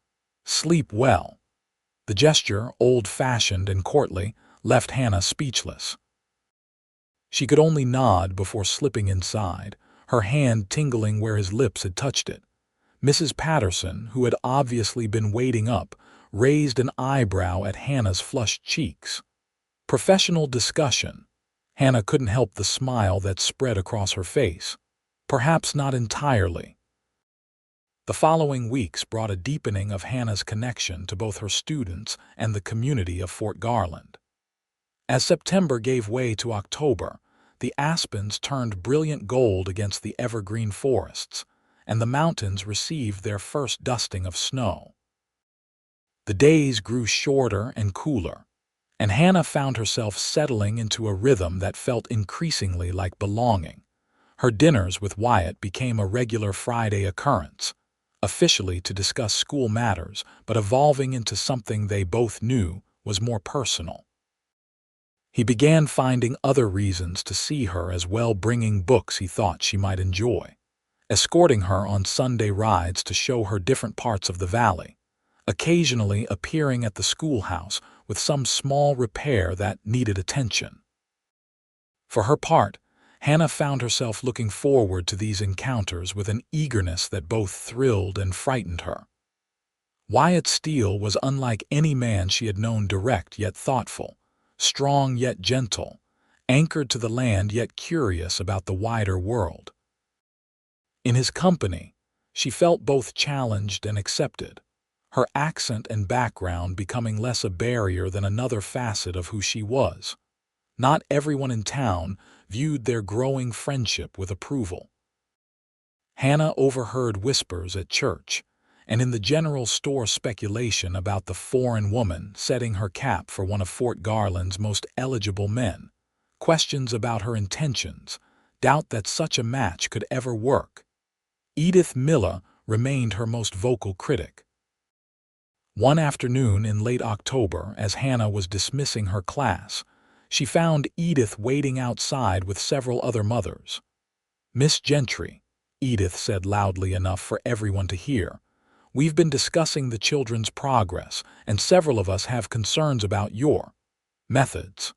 Sleep well. The gesture, old-fashioned and courtly, left Hannah speechless. She could only nod before slipping inside, her hand tingling where his lips had touched it. Mrs. Patterson, who had obviously been waiting up, raised an eyebrow at Hannah's flushed cheeks. Professional discussion. Hannah couldn't help the smile that spread across her face. Perhaps not entirely. The following weeks brought a deepening of Hannah's connection to both her students and the community of Fort Garland. As September gave way to October, the aspens turned brilliant gold against the evergreen forests, and the mountains received their first dusting of snow. The days grew shorter and cooler, and Hannah found herself settling into a rhythm that felt increasingly like belonging. Her dinners with Wyatt became a regular Friday occurrence, officially to discuss school matters, but evolving into something they both knew was more personal. He began finding other reasons to see her as well, bringing books he thought she might enjoy, escorting her on Sunday rides to show her different parts of the valley, occasionally appearing at the schoolhouse with some small repair that needed attention. For her part, Hannah found herself looking forward to these encounters with an eagerness that both thrilled and frightened her. Wyatt Steele was unlike any man she had known, direct yet thoughtful, strong yet gentle, anchored to the land yet curious about the wider world. In his company, she felt both challenged and accepted, her accent and background becoming less a barrier than another facet of who she was. Not everyone in town viewed their growing friendship with approval. Hannah overheard whispers at church, and in the general store speculation about the foreign woman setting her cap for one of Fort Garland's most eligible men, questions about her intentions, doubt that such a match could ever work. Edith Miller remained her most vocal critic. One afternoon in late October, as Hannah was dismissing her class, she found Edith waiting outside with several other mothers. Miss Gentry, Edith said loudly enough for everyone to hear, we've been discussing the children's progress, and several of us have concerns about your methods.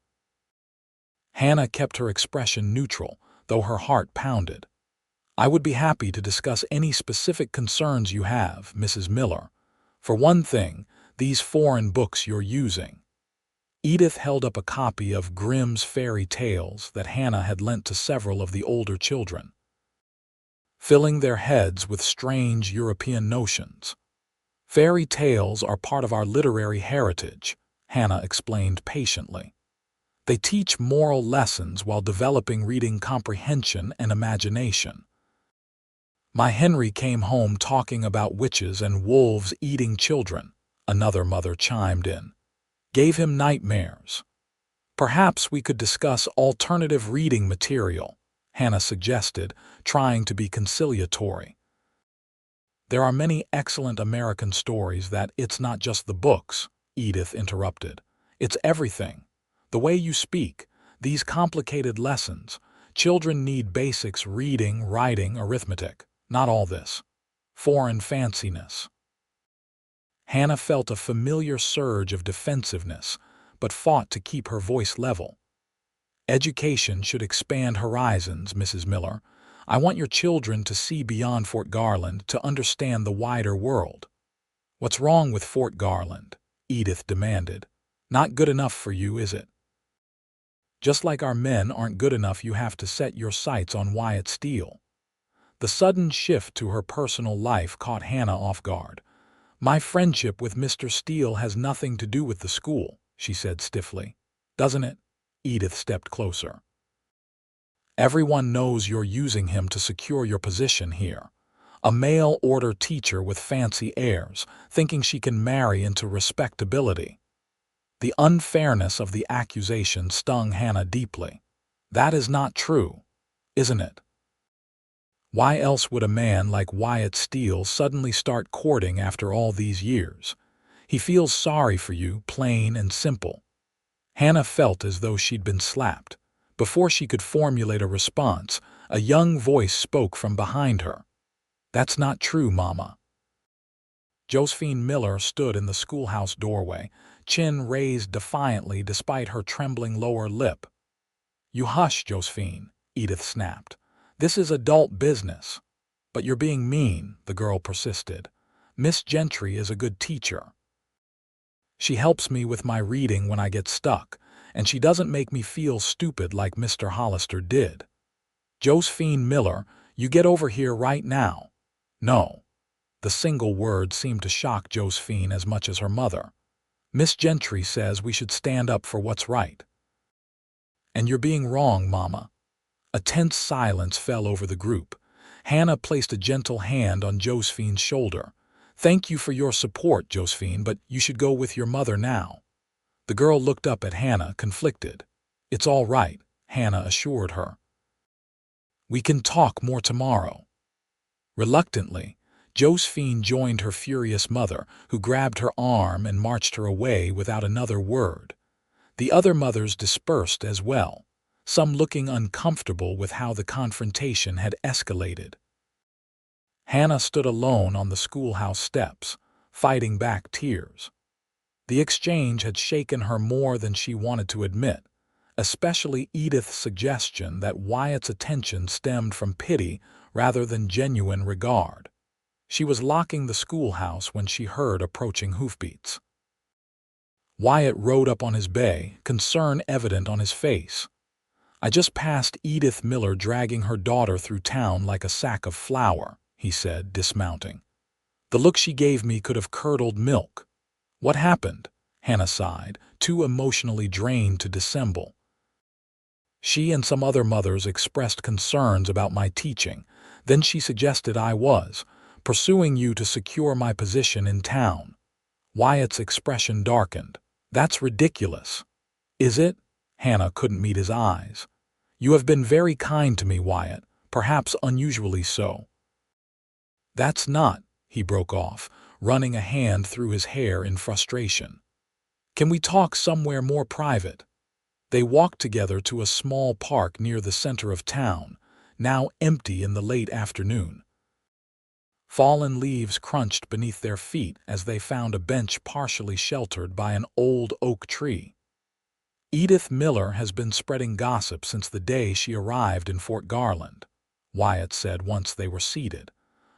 Hannah kept her expression neutral, though her heart pounded. I would be happy to discuss any specific concerns you have, Mrs. Miller. For one thing, these foreign books you're using. Edith held up a copy of Grimm's fairy tales that Hannah had lent to several of the older children, filling their heads with strange European notions. Fairy tales are part of our literary heritage, Hannah explained patiently. They teach moral lessons while developing reading comprehension and imagination. My Henry came home talking about witches and wolves eating children, another mother chimed in. Gave him nightmares. Perhaps we could discuss alternative reading material, Hannah suggested, trying to be conciliatory. There are many excellent American stories that it's not just the books, Edith interrupted. It's everything. The way you speak, these complicated lessons. Children need basics: reading, writing, arithmetic. Not all this foreign fanciness. Hannah felt a familiar surge of defensiveness, but fought to keep her voice level. Education should expand horizons, Mrs. Miller. I want your children to see beyond Fort Garland, to understand the wider world. What's wrong with Fort Garland? Edith demanded. Not good enough for you, is it? Just like our men aren't good enough, you have to set your sights on Wyatt Steele. The sudden shift to her personal life caught Hannah off guard. My friendship with Mr. Steele has nothing to do with the school, she said stiffly. Doesn't it? Edith stepped closer. Everyone knows you're using him to secure your position here. A mail-order teacher with fancy airs, thinking she can marry into respectability. The unfairness of the accusation stung Hannah deeply. That is not true, isn't it? Why else would a man like Wyatt Steele suddenly start courting after all these years? He feels sorry for you, plain and simple. Hannah felt as though she'd been slapped. Before she could formulate a response, a young voice spoke from behind her. That's not true, Mama. Josephine Miller stood in the schoolhouse doorway, chin raised defiantly despite her trembling lower lip. You hush, Josephine, Edith snapped. This is adult business. But you're being mean, the girl persisted. Miss Gentry is a good teacher. She helps me with my reading when I get stuck, and she doesn't make me feel stupid like Mr. Hollister did. Josephine Miller, you get over here right now. No. The single word seemed to shock Josephine as much as her mother. Miss Gentry says we should stand up for what's right. And you're being wrong, Mama. A tense silence fell over the group. Hannah placed a gentle hand on Josephine's shoulder. Thank you for your support, Josephine, but you should go with your mother now. The girl looked up at Hannah, conflicted. It's all right, Hannah assured her. We can talk more tomorrow. Reluctantly, Josephine joined her furious mother, who grabbed her arm and marched her away without another word. The other mothers dispersed as well, some looking uncomfortable with how the confrontation had escalated. Hannah stood alone on the schoolhouse steps, fighting back tears. The exchange had shaken her more than she wanted to admit, especially Edith's suggestion that Wyatt's attention stemmed from pity rather than genuine regard. She was locking the schoolhouse when she heard approaching hoofbeats. Wyatt rode up on his bay, concern evident on his face. I just passed Edith Miller dragging her daughter through town like a sack of flour, he said, dismounting. The look she gave me could have curdled milk. What happened? Hannah sighed, too emotionally drained to dissemble. She and some other mothers expressed concerns about my teaching. Then she suggested I was pursuing you to secure my position in town. Wyatt's expression darkened. That's ridiculous. Is it? Hannah couldn't meet his eyes. You have been very kind to me, Wyatt, perhaps unusually so. That's not, he broke off, running a hand through his hair in frustration. Can we talk somewhere more private? They walked together to a small park near the center of town, now empty in the late afternoon. Fallen leaves crunched beneath their feet as they found a bench partially sheltered by an old oak tree. Edith Miller has been spreading gossip since the day she arrived in Fort Garland, Wyatt said once they were seated.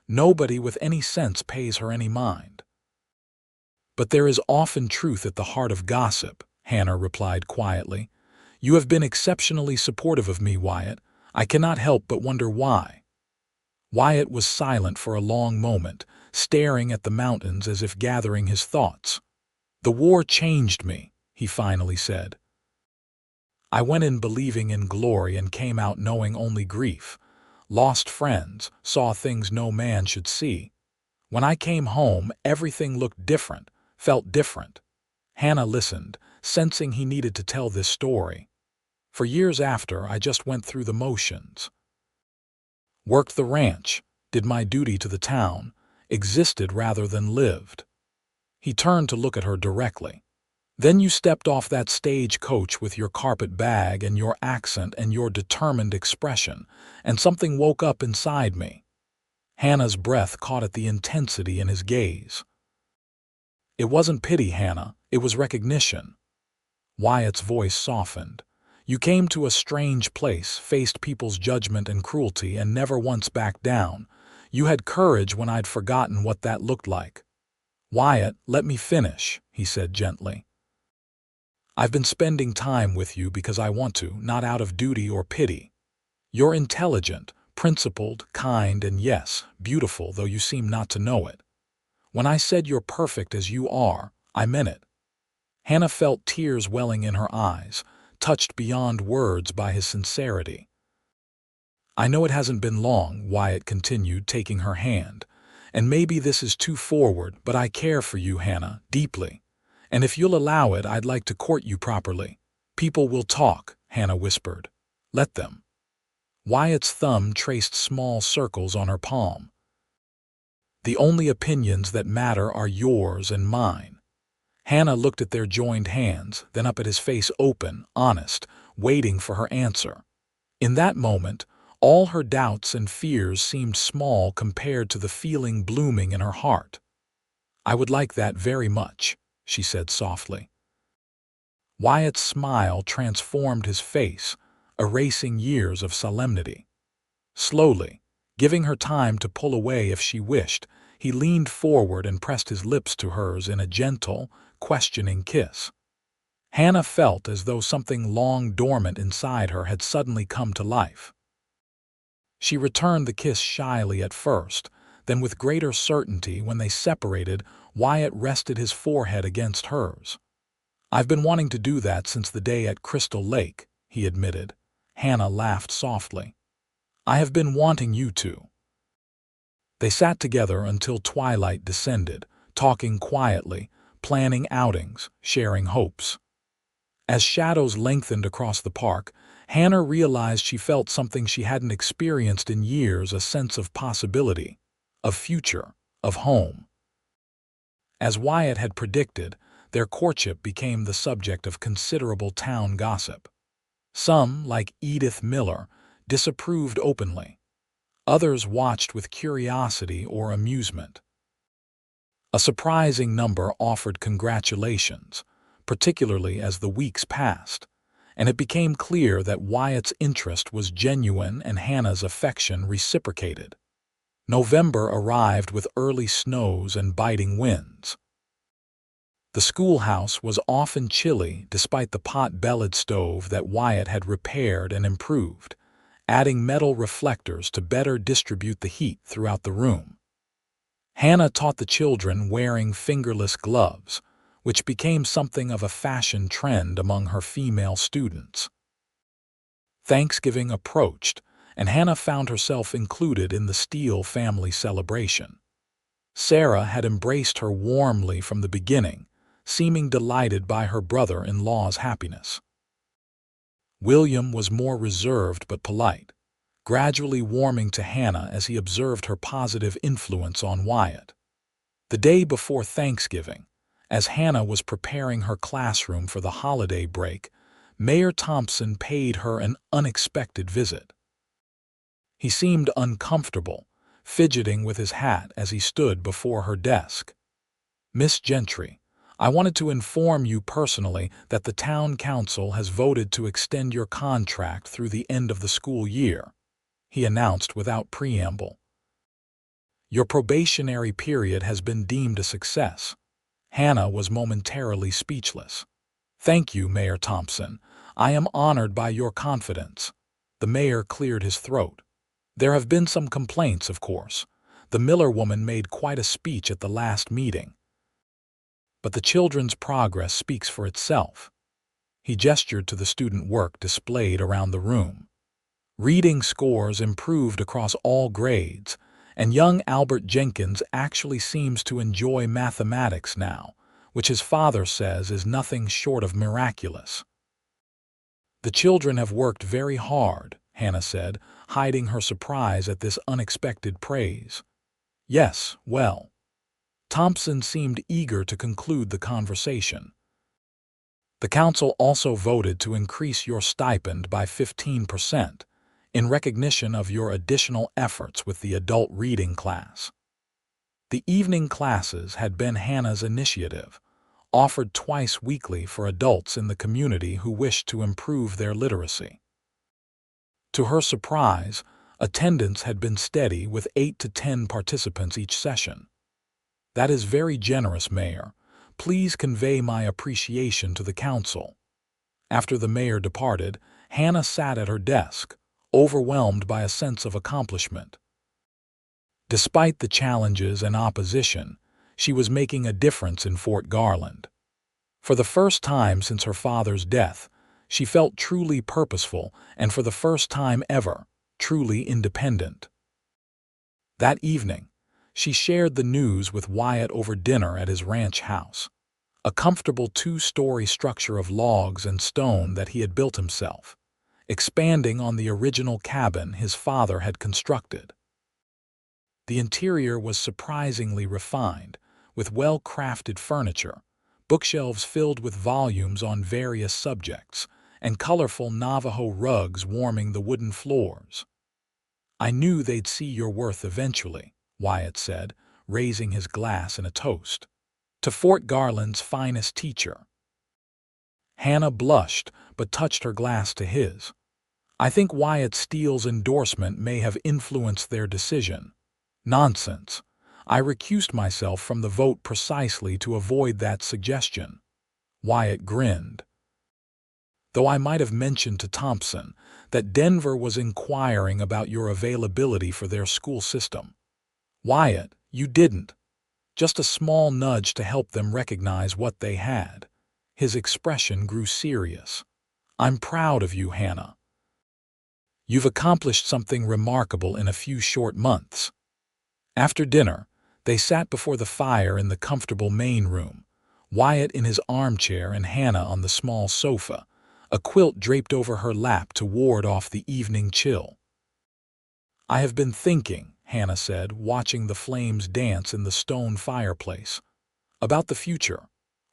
"Nobody with any sense pays her any mind." "But there is often truth at the heart of gossip," Hannah replied quietly. "You have been exceptionally supportive of me, Wyatt. I cannot help but wonder why." Wyatt was silent for a long moment, staring at the mountains as if gathering his thoughts. "The war changed me," he finally said. "I went in believing in glory and came out knowing only grief. Lost friends, saw things no man should see. When I came home, everything looked different, felt different." Hannah listened, sensing he needed to tell this story. "For years after, I just went through the motions. Worked the ranch, did my duty to the town, existed rather than lived." He turned to look at her directly. "Then you stepped off that stagecoach with your carpet bag and your accent and your determined expression, and something woke up inside me." Hannah's breath caught at the intensity in his gaze. "It wasn't pity, Hannah, it was recognition." Wyatt's voice softened. "You came to a strange place, faced people's judgment and cruelty, and never once backed down. You had courage when I'd forgotten what that looked like." "Wyatt, let me finish," he said gently. "I've been spending time with you because I want to, not out of duty or pity. You're intelligent, principled, kind, and yes, beautiful, though you seem not to know it. When I said you're perfect as you are, I meant it." Hannah felt tears welling in her eyes, touched beyond words by his sincerity. "I know it hasn't been long," Wyatt continued, taking her hand, "and maybe this is too forward, but I care for you, Hannah, deeply. And if you'll allow it, I'd like to court you properly." "People will talk," Hannah whispered. "Let them." Wyatt's thumb traced small circles on her palm. "The only opinions that matter are yours and mine." Hannah looked at their joined hands, then up at his face, open, honest, waiting for her answer. In that moment, all her doubts and fears seemed small compared to the feeling blooming in her heart. "I would like that very much," she said softly. Wyatt's smile transformed his face, erasing years of solemnity. Slowly, giving her time to pull away if she wished, he leaned forward and pressed his lips to hers in a gentle, questioning kiss. Hannah felt as though something long dormant inside her had suddenly come to life. She returned the kiss shyly at first, then with greater certainty when they separated. Wyatt rested his forehead against hers. "I've been wanting to do that since the day at Crystal Lake," he admitted. Hannah laughed softly. "I have been wanting you to." They sat together until twilight descended, talking quietly, planning outings, sharing hopes. As shadows lengthened across the park, Hannah realized she felt something she hadn't experienced in years, a sense of possibility, of future, of home. As Wyatt had predicted, their courtship became the subject of considerable town gossip. Some, like Edith Miller, disapproved openly. Others watched with curiosity or amusement. A surprising number offered congratulations, particularly as the weeks passed, and it became clear that Wyatt's interest was genuine and Hannah's affection reciprocated. November arrived with early snows and biting winds. The schoolhouse was often chilly despite the pot-bellied stove that Wyatt had repaired and improved, adding metal reflectors to better distribute the heat throughout the room. Hannah taught the children wearing fingerless gloves, which became something of a fashion trend among her female students. Thanksgiving approached, and Hannah found herself included in the Steele family celebration. Sarah had embraced her warmly from the beginning, seeming delighted by her brother-in-law's happiness. William was more reserved but polite, gradually warming to Hannah as he observed her positive influence on Wyatt. The day before Thanksgiving, as Hannah was preparing her classroom for the holiday break, Mayor Thompson paid her an unexpected visit. He seemed uncomfortable, fidgeting with his hat as he stood before her desk. "Miss Gentry, I wanted to inform you personally that the town council has voted to extend your contract through the end of the school year," he announced without preamble. Your probationary period has been deemed a success. Hannah was momentarily speechless. Thank you, Mayor Thompson. I am honored by your confidence. The mayor cleared his throat. There have been some complaints, of course. The Miller woman made quite a speech at the last meeting. But the children's progress speaks for itself. He gestured to the student work displayed around the room. Reading scores improved across all grades, and young Albert Jenkins actually seems to enjoy mathematics now, which his father says is nothing short of miraculous. The children have worked very hard, Hannah said, hiding her surprise at this unexpected praise. Yes, well. Thompson seemed eager to conclude the conversation. The council also voted to increase your stipend by 15% in recognition of your additional efforts with the adult reading class. The evening classes had been Hannah's initiative, offered twice weekly for adults in the community who wished to improve their literacy. To her surprise, attendance had been steady with 8 to 10 participants each session. That is very generous, Mayor. Please convey my appreciation to the council. After the mayor departed, Hannah sat at her desk, overwhelmed by a sense of accomplishment. Despite the challenges and opposition, she was making a difference in Fort Garland. For the first time since her father's death, she felt truly purposeful and for the first time ever, truly independent. That evening, she shared the news with Wyatt over dinner at his ranch house, a comfortable 2-story structure of logs and stone that he had built himself, expanding on the original cabin his father had constructed. The interior was surprisingly refined, with well-crafted furniture, bookshelves filled with volumes on various subjects, and colorful Navajo rugs warming the wooden floors. I knew they'd see your worth eventually, Wyatt said, raising his glass in a toast. To Fort Garland's finest teacher. Hannah blushed, but touched her glass to his. I think Wyatt Steele's endorsement may have influenced their decision. Nonsense. I recused myself from the vote precisely to avoid that suggestion. Wyatt grinned. Though I might have mentioned to Thompson that Denver was inquiring about your availability for their school system. Wyatt, you didn't. Just a small nudge to help them recognize what they had. His expression grew serious. I'm proud of you, Hannah. You've accomplished something remarkable in a few short months. After dinner, they sat before the fire in the comfortable main room, Wyatt in his armchair and Hannah on the small sofa, a quilt draped over her lap to ward off the evening chill. I have been thinking, Hannah said, watching the flames dance in the stone fireplace. About the future.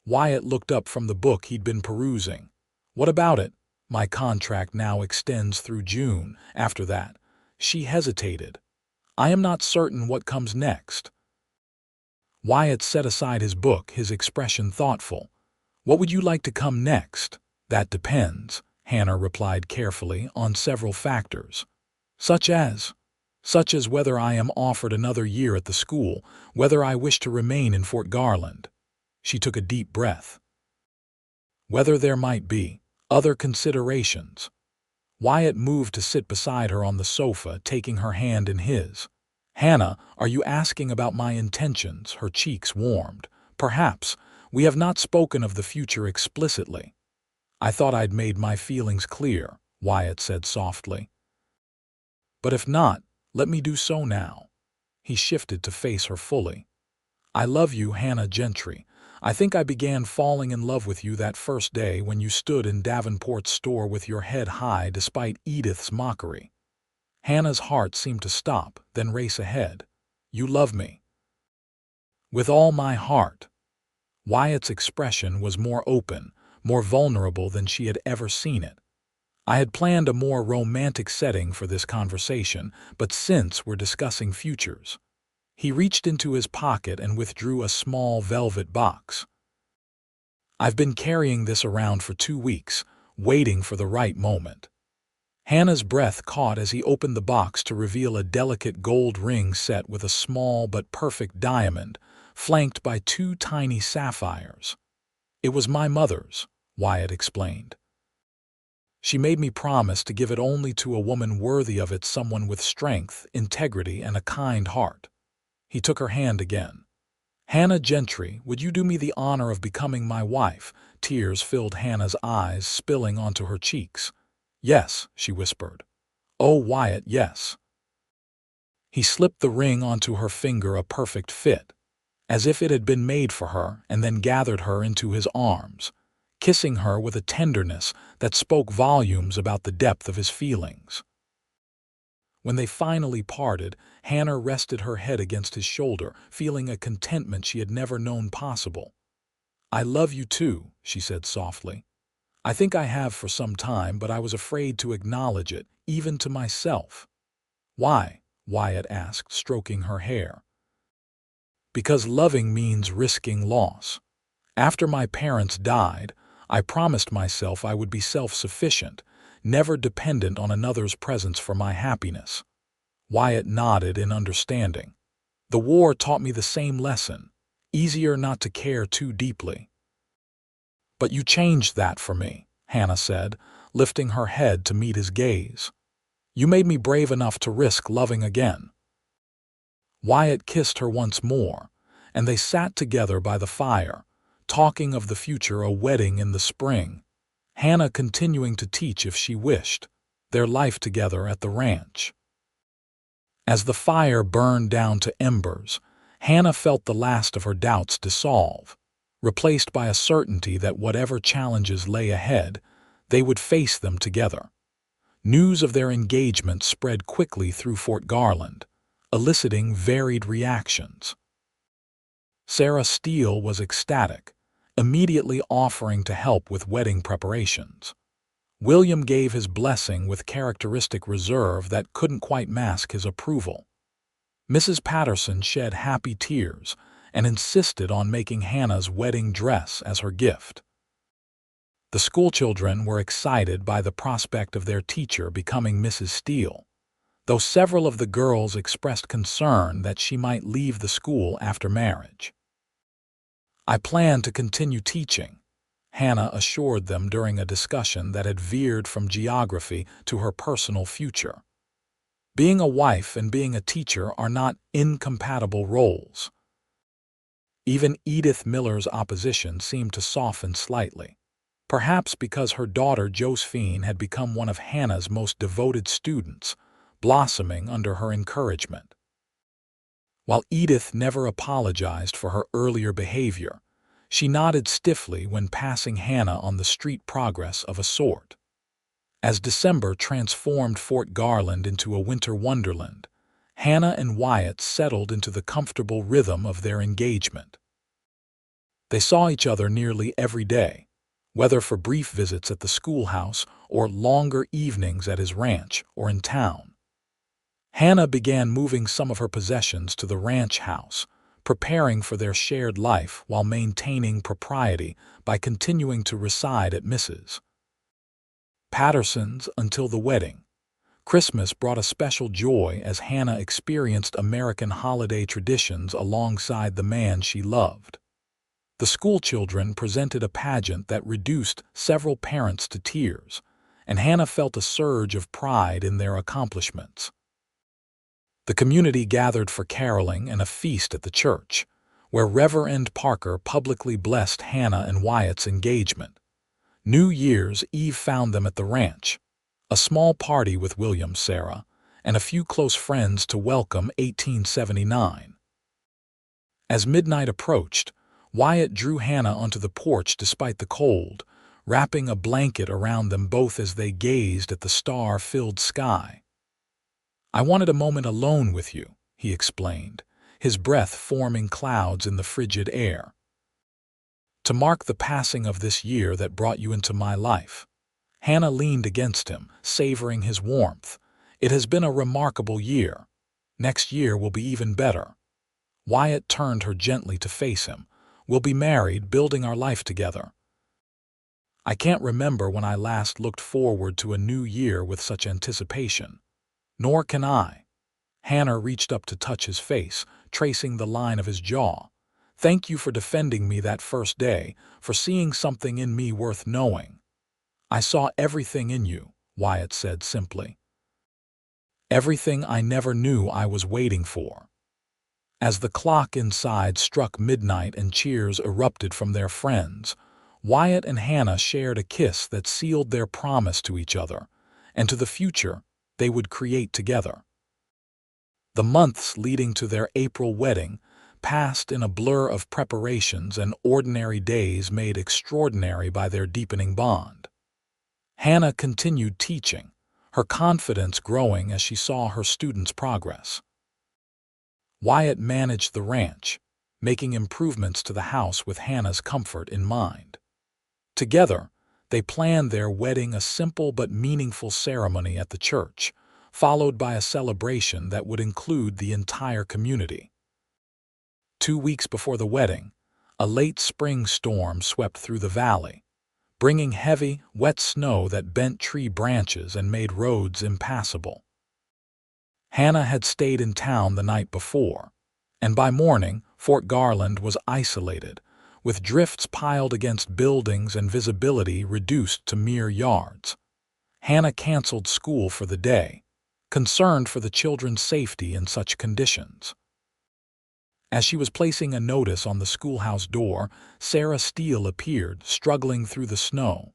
Wyatt looked up from the book he'd been perusing. What about it? My contract now extends through June. After that, she hesitated. I am not certain what comes next. Wyatt set aside his book, his expression thoughtful. What would you like to come next? That depends, Hannah replied carefully, on several factors. Such as whether I am offered another year at the school, whether I wish to remain in Fort Garland. She took a deep breath. Whether there might be other considerations. Wyatt moved to sit beside her on the sofa, taking her hand in his. Hannah, are you asking about my intentions? Her cheeks warmed. Perhaps. We have not spoken of the future explicitly. I thought I'd made my feelings clear, Wyatt said softly. But if not, let me do so now. He shifted to face her fully. I love you, Hannah Gentry. I think I began falling in love with you that first day when you stood in Davenport's store with your head high despite Edith's mockery. Hannah's heart seemed to stop, then race ahead. You love me. With all my heart. Wyatt's expression was more open, more vulnerable than she had ever seen it. I had planned a more romantic setting for this conversation, but since we're discussing futures. He reached into his pocket and withdrew a small velvet box. I've been carrying this around for 2 weeks, waiting for the right moment. Hannah's breath caught as he opened the box to reveal a delicate gold ring set with a small but perfect diamond, flanked by 2 tiny sapphires. "It was my mother's," Wyatt explained. "She made me promise to give it only to a woman worthy of it, someone with strength, integrity, and a kind heart." He took her hand again. "Hannah Gentry, would you do me the honor of becoming my wife?" Tears filled Hannah's eyes, spilling onto her cheeks. "Yes," she whispered. "Oh, Wyatt, yes." He slipped the ring onto her finger, a perfect fit, as if it had been made for her, and then gathered her into his arms, kissing her with a tenderness that spoke volumes about the depth of his feelings. When they finally parted, Hannah rested her head against his shoulder, feeling a contentment she had never known possible. "I love you too," she said softly. "I think I have for some time, but I was afraid to acknowledge it, even to myself." "Why?" Wyatt asked, stroking her hair. "Because loving means risking loss. After my parents died, I promised myself I would be self-sufficient, never dependent on another's presence for my happiness." Wyatt nodded in understanding. "The war taught me the same lesson. Easier not to care too deeply." "But you changed that for me," Hannah said, lifting her head to meet his gaze. "You made me brave enough to risk loving again." Wyatt kissed her once more, and they sat together by the fire, talking of the future, a wedding in the spring, Hannah continuing to teach if she wished, their life together at the ranch. As the fire burned down to embers, Hannah felt the last of her doubts dissolve, replaced by a certainty that whatever challenges lay ahead, they would face them together. News of their engagement spread quickly through Fort Garland, eliciting varied reactions. Sarah Steele was ecstatic, immediately offering to help with wedding preparations. William gave his blessing with characteristic reserve that couldn't quite mask his approval. Mrs. Patterson shed happy tears and insisted on making Hannah's wedding dress as her gift. The schoolchildren were excited by the prospect of their teacher becoming Mrs. Steele, though several of the girls expressed concern that she might leave the school after marriage. "I plan to continue teaching," Hannah assured them during a discussion that had veered from geography to her personal future. Being a wife and being a teacher are not incompatible roles. Even Edith Miller's opposition seemed to soften slightly, perhaps because her daughter Josephine had become one of Hannah's most devoted students, blossoming under her encouragement. While Edith never apologized for her earlier behavior, she nodded stiffly when passing Hannah on the street, progress of a sort. As December transformed Fort Garland into a winter wonderland, Hannah and Wyatt settled into the comfortable rhythm of their engagement. They saw each other nearly every day, whether for brief visits at the schoolhouse or longer evenings at his ranch or in town. Hannah began moving some of her possessions to the ranch house, preparing for their shared life while maintaining propriety by continuing to reside at Mrs. Patterson's until the wedding. Christmas brought a special joy as Hannah experienced American holiday traditions alongside the man she loved. The schoolchildren presented a pageant that reduced several parents to tears, and Hannah felt a surge of pride in their accomplishments. The community gathered for caroling and a feast at the church, where Reverend Parker publicly blessed Hannah and Wyatt's engagement. New Year's Eve found them at the ranch, a small party with William, Sarah, and a few close friends to welcome 1879. As midnight approached, Wyatt drew Hannah onto the porch despite the cold, wrapping a blanket around them both as they gazed at the star-filled sky. "I wanted a moment alone with you," he explained, his breath forming clouds in the frigid air. "To mark the passing of this year that brought you into my life." Hannah leaned against him, savoring his warmth. "It has been a remarkable year. Next year will be even better." Wyatt turned her gently to face him. "We'll be married, building our life together." I can't remember when I last looked forward to a new year with such anticipation. Nor can I. Hannah reached up to touch his face, tracing the line of his jaw. Thank you for defending me that first day, for seeing something in me worth knowing. I saw everything in you, Wyatt said simply. Everything I never knew I was waiting for. As the clock inside struck midnight and cheers erupted from their friends, Wyatt and Hannah shared a kiss that sealed their promise to each other and to the future they would create together. The months leading to their April wedding passed in a blur of preparations and ordinary days made extraordinary by their deepening bond. Hannah continued teaching, her confidence growing as she saw her students' progress. Wyatt managed the ranch, making improvements to the house with Hannah's comfort in mind. Together, they planned their wedding, a simple but meaningful ceremony at the church, followed by a celebration that would include the entire community. 2 weeks before the wedding, a late spring storm swept through the valley, bringing heavy, wet snow that bent tree branches and made roads impassable. Hannah had stayed in town the night before, and by morning, Fort Garland was isolated, with drifts piled against buildings and visibility reduced to mere yards. Hannah canceled school for the day, concerned for the children's safety in such conditions. As she was placing a notice on the schoolhouse door, Wyatt Steele appeared, struggling through the snow.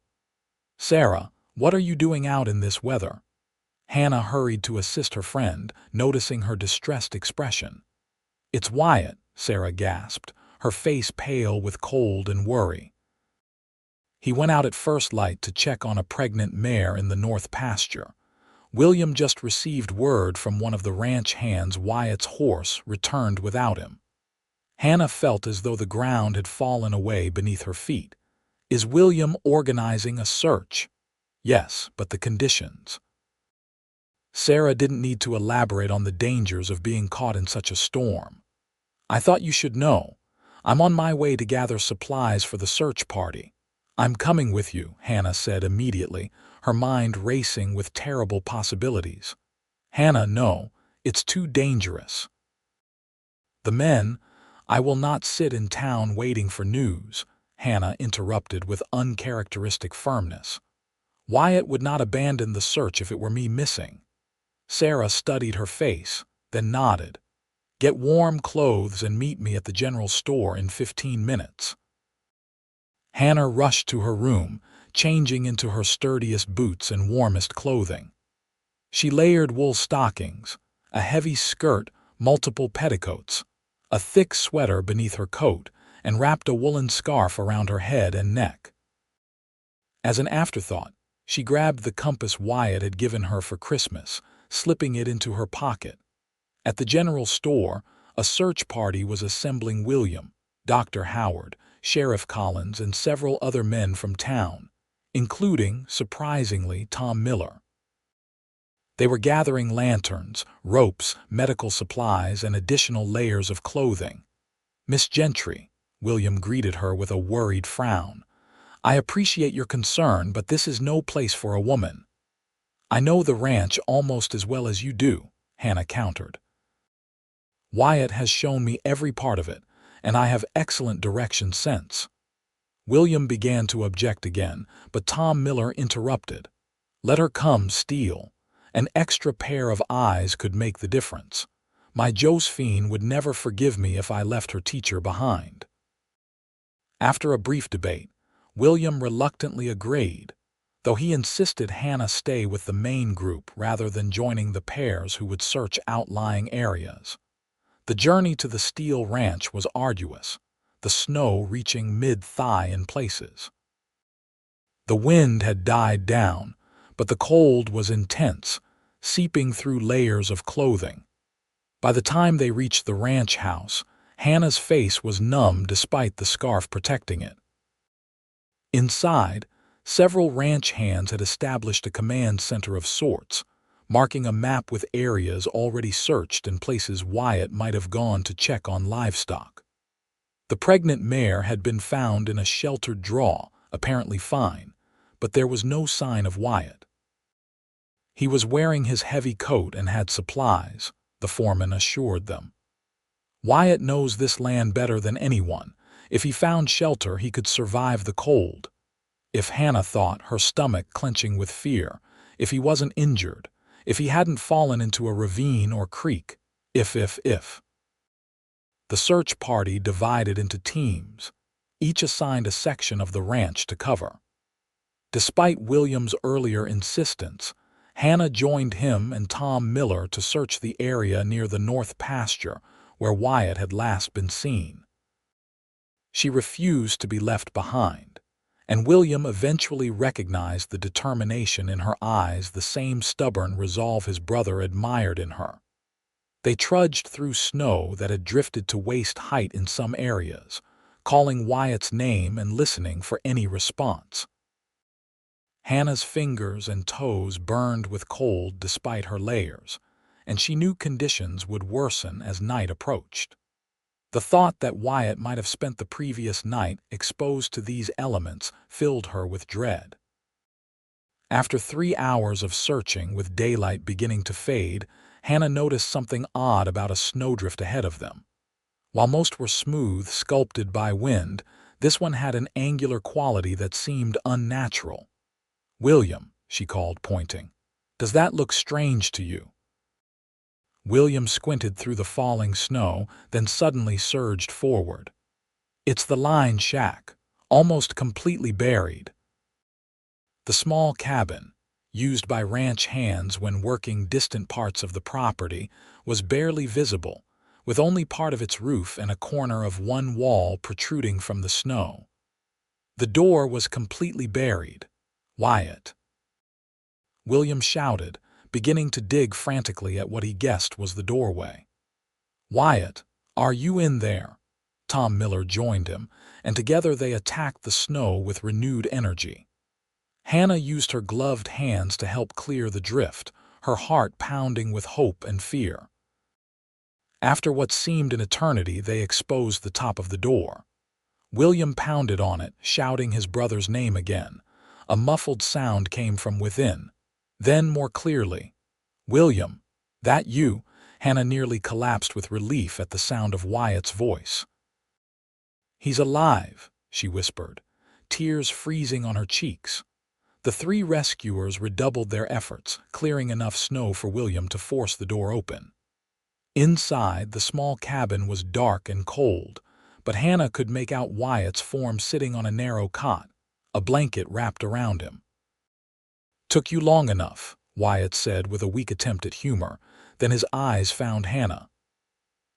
"Sarah, what are you doing out in this weather?" Hannah hurried to assist her friend, noticing her distressed expression. "It's Wyatt," Sarah gasped, her face pale with cold and worry. "He went out at first light to check on a pregnant mare in the north pasture. William just received word from one of the ranch hands Wyatt's horse returned without him." Hannah felt as though the ground had fallen away beneath her feet. "Is William organizing a search?" "Yes, but the conditions." Sarah didn't need to elaborate on the dangers of being caught in such a storm. "I thought you should know. I'm on my way to gather supplies for the search party." "I'm coming with you," Hannah said immediately, her mind racing with terrible possibilities. "Hannah, no, it's too dangerous." "The men, I will not sit in town waiting for news," Hannah interrupted with uncharacteristic firmness. "Wyatt would not abandon the search if it were me missing." Sarah studied her face, then nodded. "Get warm clothes and meet me at the general store in 15 minutes. Hannah rushed to her room, changing into her sturdiest boots and warmest clothing. She layered wool stockings, a heavy skirt, multiple petticoats, a thick sweater beneath her coat, and wrapped a woolen scarf around her head and neck. As an afterthought, she grabbed the compass Wyatt had given her for Christmas, slipping it into her pocket. At the general store, a search party was assembling. William, Dr. Howard, Sheriff Collins, and several other men from town, including, surprisingly, Tom Miller. They were gathering lanterns, ropes, medical supplies, and additional layers of clothing. "Miss Gentry," William greeted her with a worried frown, "I appreciate your concern, but this is no place for a woman." "I know the ranch almost as well as you do," Hannah countered. "Wyatt has shown me every part of it, and I have excellent direction sense." William began to object again, but Tom Miller interrupted. "Let her come, Steele. An extra pair of eyes could make the difference. My Josephine would never forgive me if I left her teacher behind." After a brief debate, William reluctantly agreed, though he insisted Hannah stay with the main group rather than joining the pairs who would search outlying areas. The journey to the Steele ranch was arduous, the snow reaching mid-thigh in places. The wind had died down, but the cold was intense, seeping through layers of clothing. By the time they reached the ranch house, Hannah's face was numb despite the scarf protecting it. Inside, several ranch hands had established a command center of sorts, marking a map with areas already searched and places Wyatt might have gone to check on livestock. The pregnant mare had been found in a sheltered draw, apparently fine, but there was no sign of Wyatt. He was wearing his heavy coat and had supplies, the foreman assured them. Wyatt knows this land better than anyone. If he found shelter, he could survive the cold. If Hannah thought, her stomach clenching with fear, if he wasn't injured, if he hadn't fallen into a ravine or creek, if. The search party divided into teams, each assigned a section of the ranch to cover. Despite William's earlier insistence, Hannah joined him and Tom Miller to search the area near the north pasture where Wyatt had last been seen. She refused to be left behind, and William eventually recognized the determination in her eyes, the same stubborn resolve his brother admired in her. They trudged through snow that had drifted to waist height in some areas, calling Wyatt's name and listening for any response. Hannah's fingers and toes burned with cold despite her layers, and she knew conditions would worsen as night approached. The thought that Wyatt might have spent the previous night exposed to these elements filled her with dread. After 3 hours of searching, with daylight beginning to fade, Hannah noticed something odd about a snowdrift ahead of them. While most were smooth, sculpted by wind, this one had an angular quality that seemed unnatural. "William," she called, pointing, "does that look strange to you?" William squinted through the falling snow, then suddenly surged forward. "It's the line shack, almost completely buried." The small cabin, used by ranch hands when working distant parts of the property, was barely visible, with only part of its roof and a corner of one wall protruding from the snow. The door was completely buried. "Wyatt!" William shouted, beginning to dig frantically at what he guessed was the doorway. "Wyatt, are you in there?" Tom Miller joined him, and together they attacked the snow with renewed energy. Hannah used her gloved hands to help clear the drift, her heart pounding with hope and fear. After what seemed an eternity, they exposed the top of the door. William pounded on it, shouting his brother's name again. A muffled sound came from within. Then, more clearly, "William, that you?" Hannah nearly collapsed with relief at the sound of Wyatt's voice. "He's alive," she whispered, tears freezing on her cheeks. The 3 rescuers redoubled their efforts, clearing enough snow for William to force the door open. Inside, the small cabin was dark and cold, but Hannah could make out Wyatt's form sitting on a narrow cot, a blanket wrapped around him. "Took you long enough," Wyatt said with a weak attempt at humor. Then his eyes found Hannah.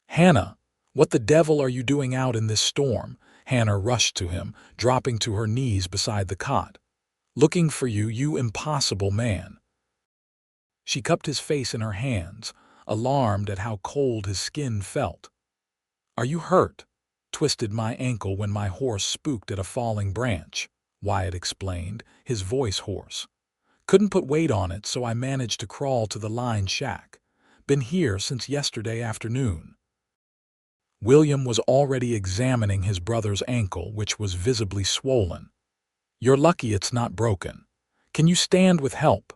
"Hannah, what the devil are you doing out in this storm?" Hannah rushed to him, dropping to her knees beside the cot. "Looking for you, you impossible man." She cupped his face in her hands, alarmed at how cold his skin felt. "Are you hurt?" "Twisted my ankle when my horse spooked at a falling branch," Wyatt explained, his voice hoarse. "Couldn't put weight on it, so I managed to crawl to the line shack. Been here since yesterday afternoon." William was already examining his brother's ankle, which was visibly swollen. "You're lucky it's not broken. Can you stand with help?"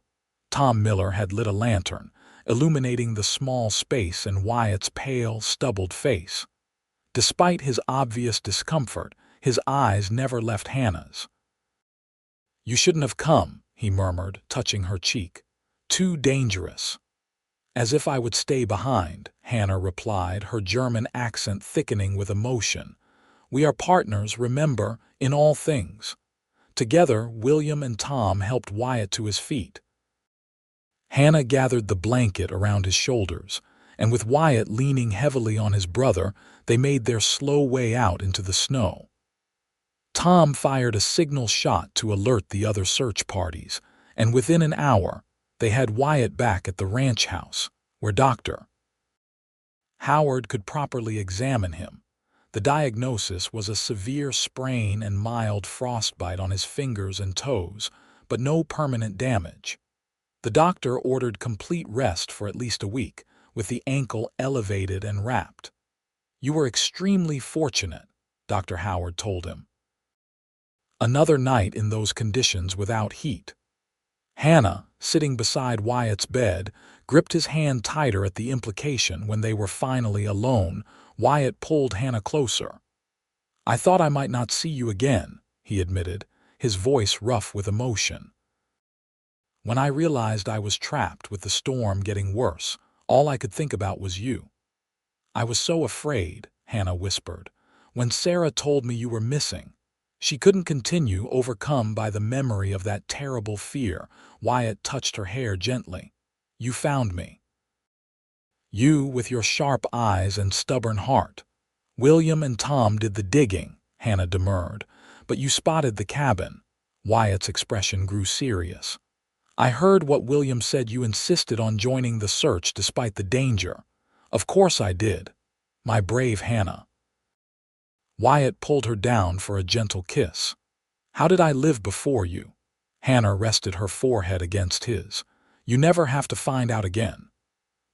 Tom Miller had lit a lantern, illuminating the small space in Wyatt's pale, stubbled face. Despite his obvious discomfort, his eyes never left Hannah's. "You shouldn't have come," he murmured, touching her cheek. "Too dangerous." "As if I would stay behind," Hannah replied, her German accent thickening with emotion. "We are partners, remember, in all things." Together, William and Tom helped Wyatt to his feet. Hannah gathered the blanket around his shoulders, and with Wyatt leaning heavily on his brother, they made their slow way out into the snow. Tom fired a signal shot to alert the other search parties, and within an hour, they had Wyatt back at the ranch house, where Dr. Howard could properly examine him. The diagnosis was a severe sprain and mild frostbite on his fingers and toes, but no permanent damage. The doctor ordered complete rest for at least a week, with the ankle elevated and wrapped. "You were extremely fortunate," Dr. Howard told him. Another night in those conditions without heat. Hannah, sitting beside Wyatt's bed, gripped his hand tighter at the implication. When they were finally alone, Wyatt pulled Hannah closer. "I thought I might not see you again," he admitted, his voice rough with emotion. "When I realized I was trapped with the storm getting worse, all I could think about was you." "I was so afraid," Hannah whispered, "when Sarah told me you were missing." She couldn't continue, overcome by the memory of that terrible fear. Wyatt touched her hair gently. "You found me. You, with your sharp eyes and stubborn heart. William and Tom did the digging," Hannah demurred, "but you spotted the cabin." Wyatt's expression grew serious. "I heard what William said. You insisted on joining the search despite the danger." "Of course I did. My brave Hannah." Wyatt pulled her down for a gentle kiss. "How did I live before you?" Hannah rested her forehead against his. "You never have to find out again."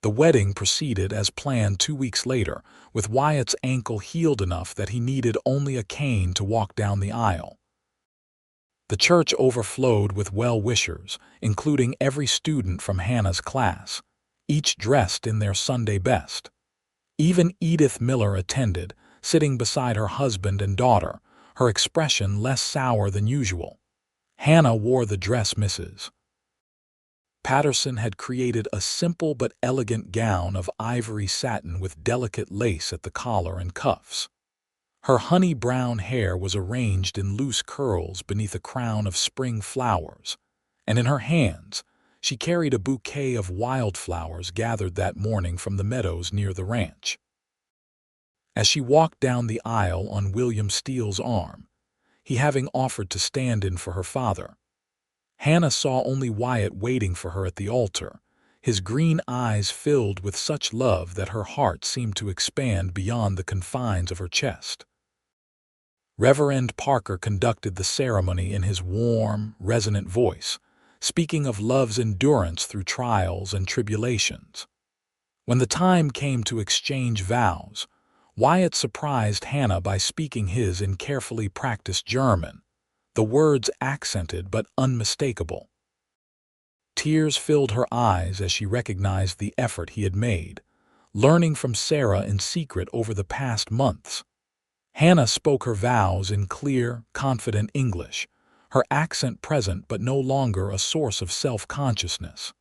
The wedding proceeded as planned 2 weeks later, with Wyatt's ankle healed enough that he needed only a cane to walk down the aisle. The church overflowed with well-wishers, including every student from Hannah's class, each dressed in their Sunday best. Even Edith Miller attended, sitting beside her husband and daughter, her expression less sour than usual. Hannah wore the dress Mrs. Patterson had created, a simple but elegant gown of ivory satin with delicate lace at the collar and cuffs. Her honey-brown hair was arranged in loose curls beneath a crown of spring flowers, and in her hands she carried a bouquet of wildflowers gathered that morning from the meadows near the ranch. As she walked down the aisle on William Steele's arm, he having offered to stand in for her father, Hannah saw only Wyatt waiting for her at the altar, his green eyes filled with such love that her heart seemed to expand beyond the confines of her chest. Reverend Parker conducted the ceremony in his warm, resonant voice, speaking of love's endurance through trials and tribulations. When the time came to exchange vows, Wyatt surprised Hannah by speaking his in carefully practiced German, the words accented but unmistakable. Tears filled her eyes as she recognized the effort he had made, learning from Sarah in secret over the past months. Hannah spoke her vows in clear, confident English, her accent present but no longer a source of self-consciousness.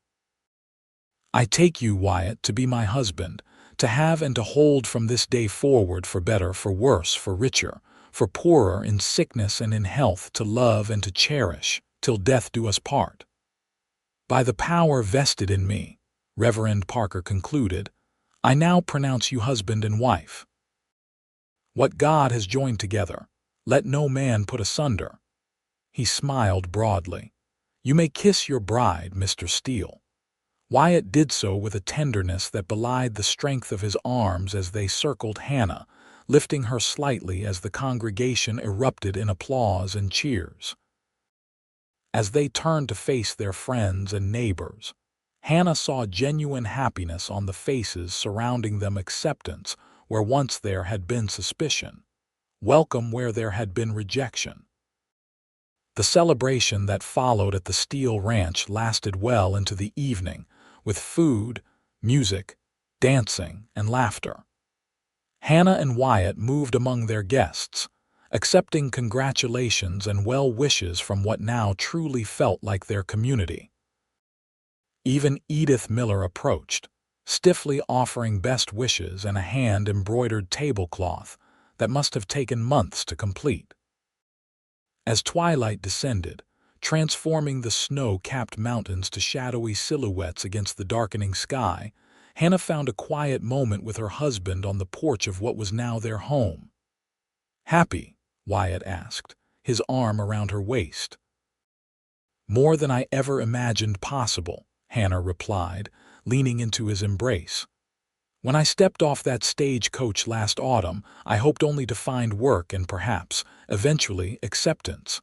"I take you, Wyatt, to be my husband, to have and to hold from this day forward, for better, for worse, for richer, for poorer, in sickness and in health, to love and to cherish, till death do us part. By the power vested in me," Reverend Parker concluded, "I now pronounce you husband and wife. What God has joined together, let no man put asunder." He smiled broadly. "You may kiss your bride, Mr. Steele." Wyatt did so with a tenderness that belied the strength of his arms as they circled Hannah, lifting her slightly as the congregation erupted in applause and cheers. As they turned to face their friends and neighbors, Hannah saw genuine happiness on the faces surrounding them, acceptance where once there had been suspicion, welcome where there had been rejection. The celebration that followed at the Steele Ranch lasted well into the evening, with food, music, dancing, and laughter. Hannah and Wyatt moved among their guests, accepting congratulations and well wishes from what now truly felt like their community. Even Edith Miller approached, stiffly offering best wishes and a hand-embroidered tablecloth that must have taken months to complete. As twilight descended, transforming the snow-capped mountains to shadowy silhouettes against the darkening sky, Hannah found a quiet moment with her husband on the porch of what was now their home. "Happy?" Wyatt asked, his arm around her waist. "More than I ever imagined possible," Hannah replied, leaning into his embrace. "When I stepped off that stagecoach last autumn, I hoped only to find work and perhaps, eventually, acceptance.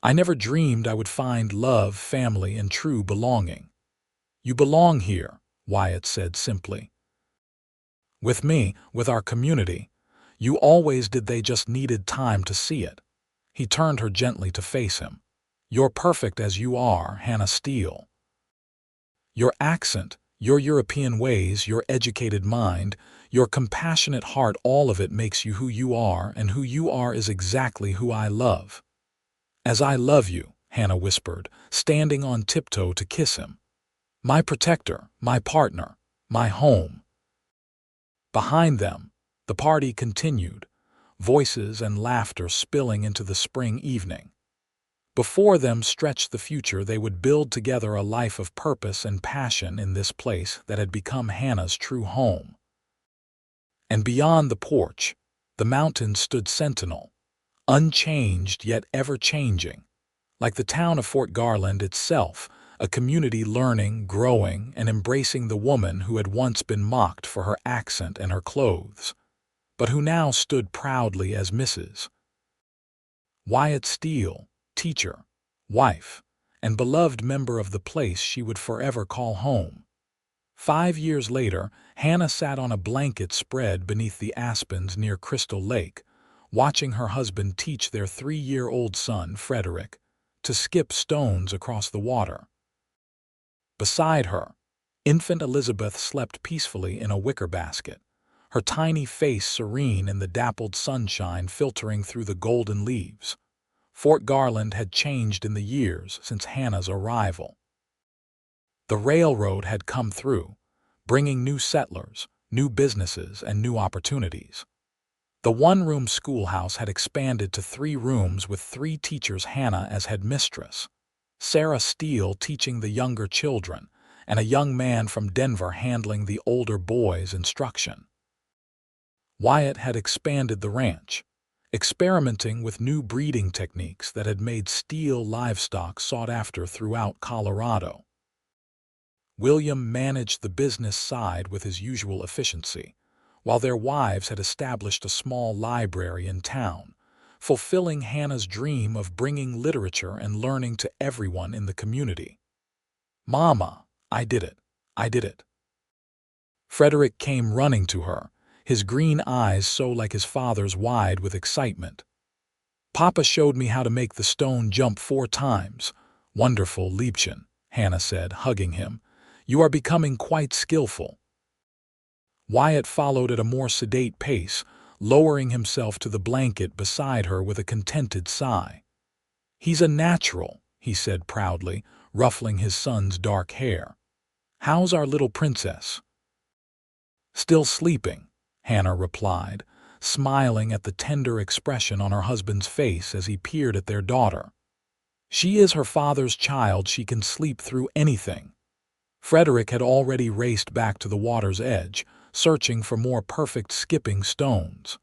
I never dreamed I would find love, family, and true belonging." "You belong here," Wyatt said simply. "With me, with our community. You always did, they just needed time to see it." He turned her gently to face him. "You're perfect as you are, Hannah Steele. Your accent, your European ways, your educated mind, your compassionate heart, all of it makes you who you are, and who you are is exactly who I love." "As I love you," Hannah whispered, standing on tiptoe to kiss him. "My protector, my partner, my home." Behind them, the party continued, voices and laughter spilling into the spring evening. Before them stretched the future they would build together, a life of purpose and passion in this place that had become Hannah's true home. And beyond the porch, the mountains stood sentinel, unchanged yet ever-changing, like the town of Fort Garland itself, a community learning, growing, and embracing the woman who had once been mocked for her accent and her clothes, but who now stood proudly as Mrs. Wyatt Steele, teacher, wife, and beloved member of the place she would forever call home. 5 years later, Hannah sat on a blanket spread beneath the aspens near Crystal Lake, watching her husband teach their 3-year-old son, Frederick, to skip stones across the water. Beside her, infant Elizabeth slept peacefully in a wicker basket, her tiny face serene in the dappled sunshine filtering through the golden leaves. Fort Garland had changed in the years since Hannah's arrival. The railroad had come through, bringing new settlers, new businesses, and new opportunities. The one-room schoolhouse had expanded to 3 rooms with 3 teachers, Hannah as headmistress, Sarah Steele teaching the younger children, and a young man from Denver handling the older boys' instruction. Wyatt had expanded the ranch, experimenting with new breeding techniques that had made Steele livestock sought after throughout Colorado. William managed the business side with his usual efficiency, while their wives had established a small library in town, fulfilling Hannah's dream of bringing literature and learning to everyone in the community. "Mama, I did it. I did it." Frederick came running to her, his green eyes so like his father's wide with excitement. "Papa showed me how to make the stone jump 4 times. Wonderful, Liebchen," Hannah said, hugging him. "You are becoming quite skillful." Wyatt followed at a more sedate pace, lowering himself to the blanket beside her with a contented sigh. "He's a natural," he said proudly, ruffling his son's dark hair. "How's our little princess?" "Still sleeping," Hannah replied, smiling at the tender expression on her husband's face as he peered at their daughter. "She is her father's child. She can sleep through anything." Frederick had already raced back to the water's edge, searching for more perfect skipping stones.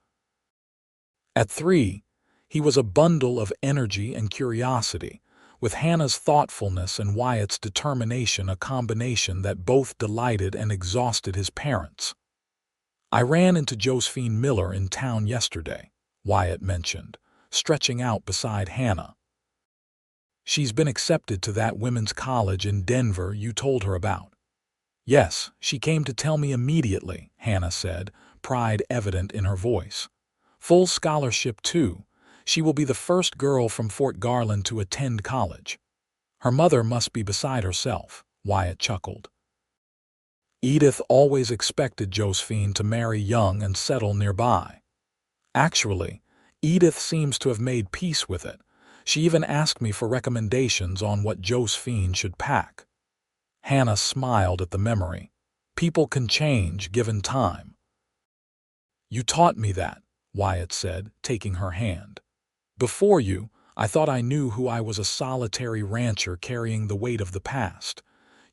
At 3, he was a bundle of energy and curiosity, with Hannah's thoughtfulness and Wyatt's determination a combination that both delighted and exhausted his parents. "I ran into Josephine Miller in town yesterday," Wyatt mentioned, stretching out beside Hannah. "She's been accepted to that women's college in Denver you told her about." "Yes, she came to tell me immediately," Hannah said, pride evident in her voice. "Full scholarship, too. She will be the first girl from Fort Garland to attend college." "Her mother must be beside herself," Wyatt chuckled. "Edith always expected Josephine to marry young and settle nearby. Actually, Edith seems to have made peace with it. She even asked me for recommendations on what Josephine should pack." Hannah smiled at the memory. "People can change given time." "You taught me that," Wyatt said, taking her hand. "Before you, I thought I knew who I was, a solitary rancher carrying the weight of the past.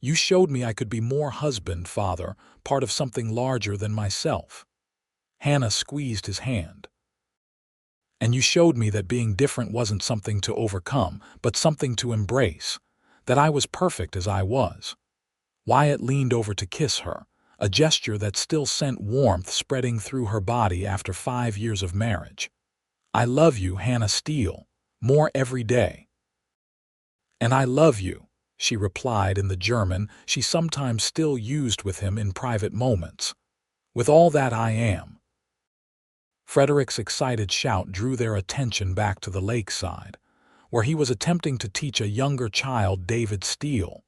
You showed me I could be more husband, father, part of something larger than myself." Hannah squeezed his hand. "And you showed me that being different wasn't something to overcome, but something to embrace, that I was perfect as I was." Wyatt leaned over to kiss her, a gesture that still sent warmth spreading through her body after 5 years of marriage. "I love you, Hannah Steele, more every day." "And I love you," she replied in the German she sometimes still used with him in private moments. "With all that I am." Frederick's excited shout drew their attention back to the lakeside, where he was attempting to teach a younger child, David Steele,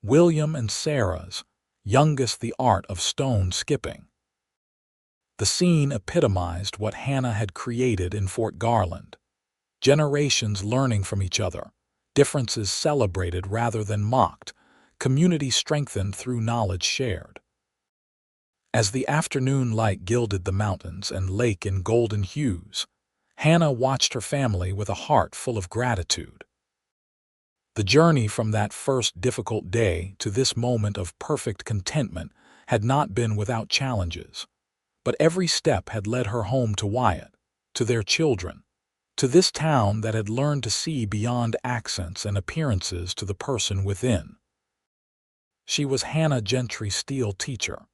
William and Sarah's youngest, the art of stone skipping. The scene epitomized what Hannah had created in Fort Garland. Generations learning from each other, differences celebrated rather than mocked, community strengthened through knowledge shared. As the afternoon light gilded the mountains and lake in golden hues, Hannah watched her family with a heart full of gratitude. The journey from that first difficult day to this moment of perfect contentment had not been without challenges, but every step had led her home to Wyatt, to their children, to this town that had learned to see beyond accents and appearances to the person within. She was Hannah Gentry Steele, teacher,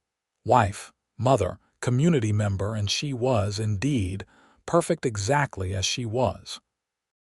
wife, mother, community member, and she was, indeed, perfect exactly as she was.